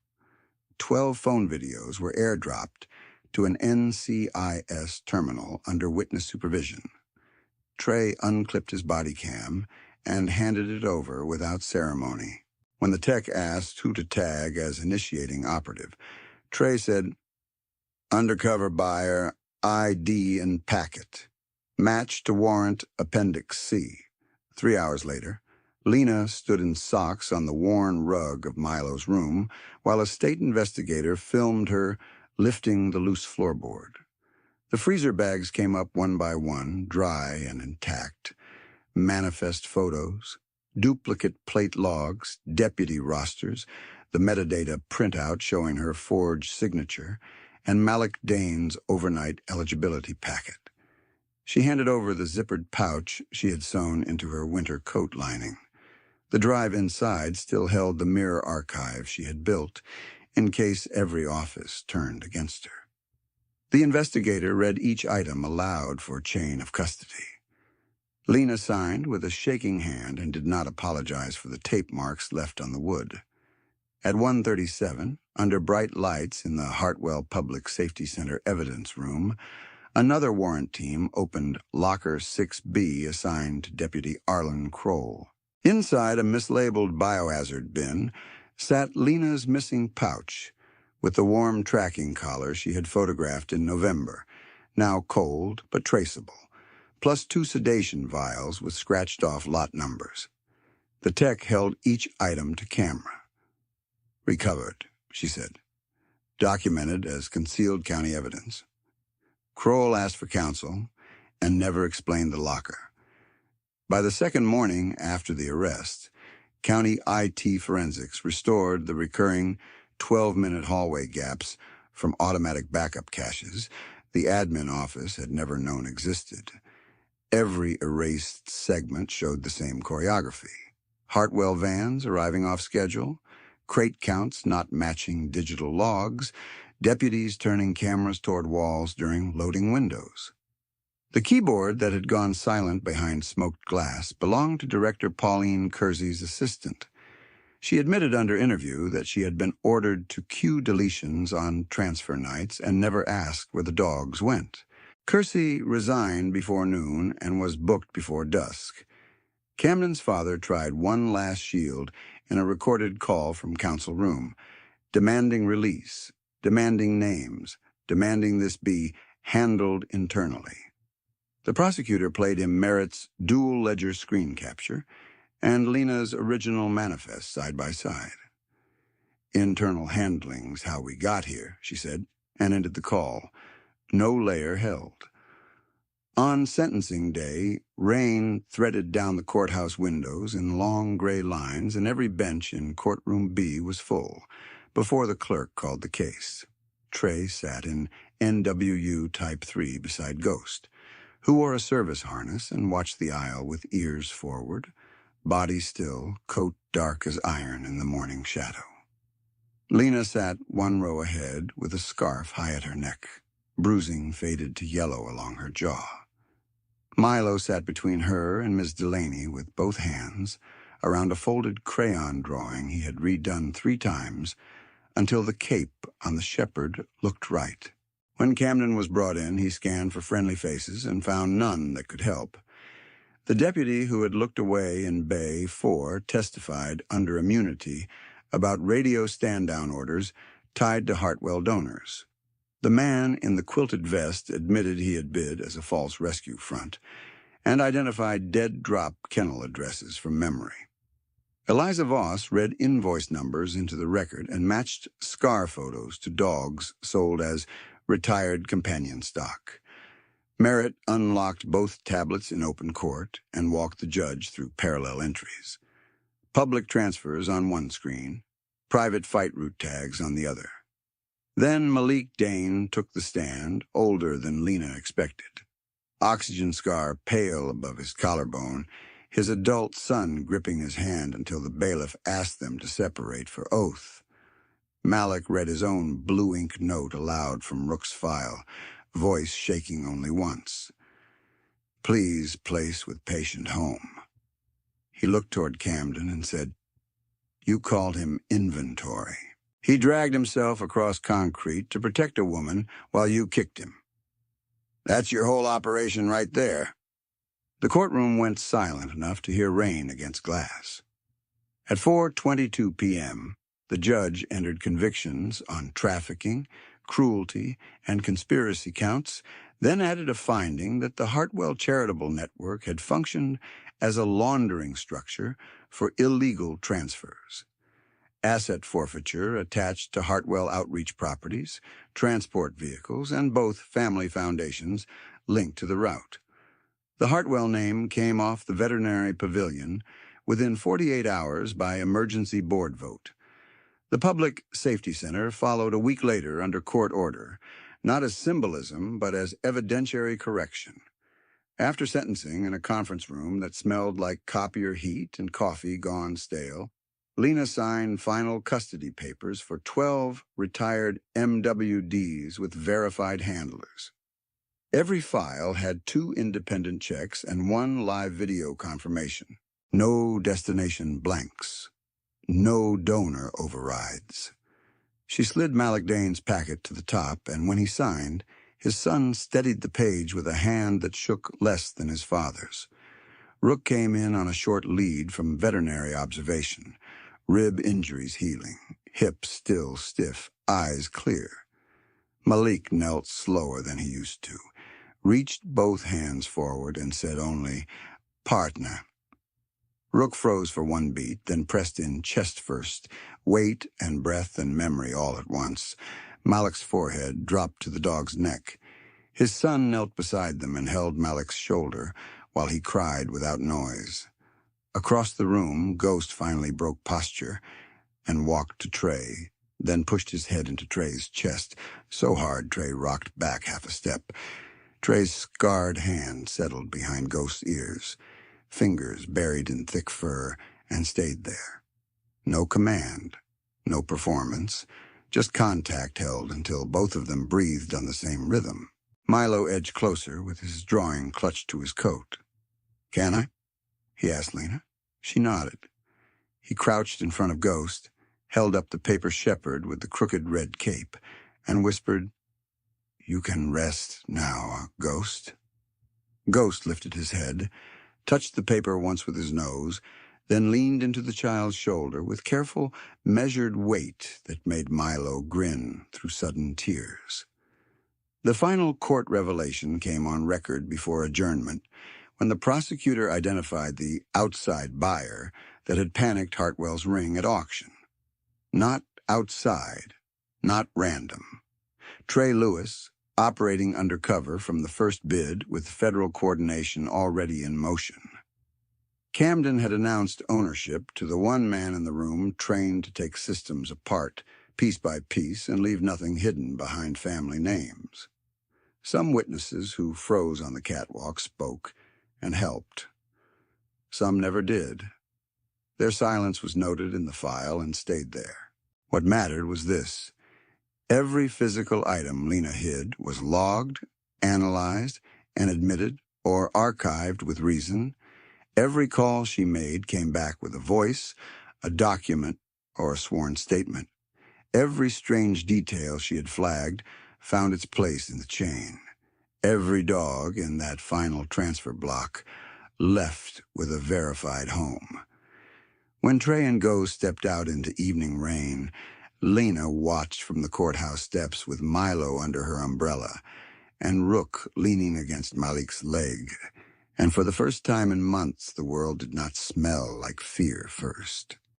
12 phone videos were airdropped to an NCIS terminal under witness supervision. Trey unclipped his body cam and handed it over without ceremony. When the tech asked who to tag as initiating operative, Trey said, Undercover buyer, ID and packet. Match to warrant Appendix C. 3 hours later, Lena stood in socks on the worn rug of Milo's room while a state investigator filmed her lifting the loose floorboard. The freezer bags came up one by one, dry and intact. Manifest photos, duplicate plate logs, deputy rosters, the metadata printout showing her forged signature, and Malik Dane's overnight eligibility packet. She handed over the zippered pouch she had sewn into her winter coat lining. The drive inside still held the mirror archive she had built in case every office turned against her. The investigator read each item aloud for chain of custody. Lena signed with a shaking hand and did not apologize for the tape marks left on the wood. At 1:37, under bright lights in the Hartwell Public Safety Center evidence room, another warrant team opened Locker 6B assigned to Deputy Arlen Kroll. Inside a mislabeled biohazard bin sat Lena's missing pouch with the warm tracking collar she had photographed in November, now cold but traceable, plus 2 sedation vials with scratched-off lot numbers. The tech held each item to camera. "Recovered," she said. "Documented as concealed county evidence." Kroll asked for counsel and never explained the locker. By the second morning after the arrest, County IT Forensics restored the recurring 12-minute hallway gaps from automatic backup caches the admin office had never known existed. Every erased segment showed the same choreography. Hartwell vans arriving off schedule, crate counts not matching digital logs, deputies turning cameras toward walls during loading windows. The keyboard that had gone silent behind smoked glass belonged to Director Pauline Kersey's assistant. She admitted under interview that she had been ordered to cue deletions on transfer nights and never asked where the dogs went. Kersey resigned before noon and was booked before dusk. Camden's father tried one last shield in a recorded call from council room, demanding release, demanding names, demanding this be handled internally. The prosecutor played him Merritt's dual-ledger screen capture and Lena's original manifest side by side. "Internal handling's how we got here," she said, and ended the call. No layer held. On sentencing day, rain threaded down the courthouse windows in long gray lines, and every bench in courtroom B was full before the clerk called the case. Trey sat in NWU Type 3 beside Ghost, who wore a service harness and watched the aisle with ears forward, body still, coat dark as iron in the morning shadow. Lena sat one row ahead with a scarf high at her neck. Bruising faded to yellow along her jaw. Milo sat between her and Miss Delaney with both hands around a folded crayon drawing he had redone 3 times until the cape on the shepherd looked right. When Camden was brought in, he scanned for friendly faces and found none that could help. The deputy who had looked away in Bay 4 testified under immunity about radio stand-down orders tied to Hartwell donors. The man in the quilted vest admitted he had bid as a false rescue front and identified dead-drop kennel addresses from memory. Eliza Voss read invoice numbers into the record and matched scar photos to dogs sold as retired companion stock. Merritt unlocked both tablets in open court and walked the judge through parallel entries. Public transfers on one screen, private fight route tags on the other. Then Malik Dane took the stand, older than Lena expected. Oxygen scar pale above his collarbone, his adult son gripping his hand until the bailiff asked them to separate for oath. Malik read his own blue ink note aloud from Rook's file, voice shaking only once. "Please place with patient home." He looked toward Camden and said, "You called him inventory. He dragged himself across concrete to protect a woman while you kicked him. That's your whole operation right there." The courtroom went silent enough to hear rain against glass. At 4:22 p.m., the judge entered convictions on trafficking, cruelty, and conspiracy counts, then added a finding that the Hartwell Charitable Network had functioned as a laundering structure for illegal transfers. Asset forfeiture attached to Hartwell Outreach properties, transport vehicles, and both family foundations linked to the route. The Hartwell name came off the veterinary pavilion within 48 hours by emergency board vote. The Public Safety Center followed a week later under court order, not as symbolism, but as evidentiary correction. After sentencing in a conference room that smelled like copier heat and coffee gone stale, Lena signed final custody papers for 12 retired MWDs with verified handlers. Every file had 2 independent checks and 1 live video confirmation. No destination blanks. No donor overrides. She slid Malik Dane's packet to the top, and when he signed, his son steadied the page with a hand that shook less than his father's. Rook came in on a short lead from veterinary observation. Rib injuries healing, hips still stiff, eyes clear. Malik knelt slower than he used to, reached both hands forward and said only, "Partner." Rook froze for 1 beat, then pressed in chest first, weight and breath and memory all at once. Malik's forehead dropped to the dog's neck. His son knelt beside them and held Malik's shoulder while he cried without noise. Across the room, Ghost finally broke posture and walked to Trey, then pushed his head into Trey's chest, so hard Trey rocked back half a step. Trey's scarred hand settled behind Ghost's ears, fingers buried in thick fur, and stayed there. No command, no performance, just contact held until both of them breathed on the same rhythm. Milo edged closer with his drawing clutched to his coat. "Can I?" he asked Lena. She nodded. He crouched in front of Ghost, held up the paper shepherd with the crooked red cape, and whispered, "You can rest now, Ghost." Ghost lifted his head, touched the paper once with his nose, then leaned into the child's shoulder with careful, measured weight that made Milo grin through sudden tears. The final court revelation came on record before adjournment when the prosecutor identified the outside buyer that had panicked Hartwell's ring at auction. Not outside, not random. Trey Lewis, operating undercover from the first bid with federal coordination already in motion. Camden had announced ownership to the one man in the room trained to take systems apart, piece by piece, and leave nothing hidden behind family names. Some witnesses who froze on the catwalk spoke and helped. Some never did. Their silence was noted in the file and stayed there. What mattered was this. Every physical item Lena hid was logged, analyzed, and admitted or archived with reason. Every call she made came back with a voice, a document, or a sworn statement. Every strange detail she had flagged found its place in the chain. Every dog in that final transfer block left with a verified home. When Trey and Ghost stepped out into evening rain, Lena watched from the courthouse steps with Milo under her umbrella and Rook leaning against Malik's leg. And for the first time in months, the world did not smell like fear first.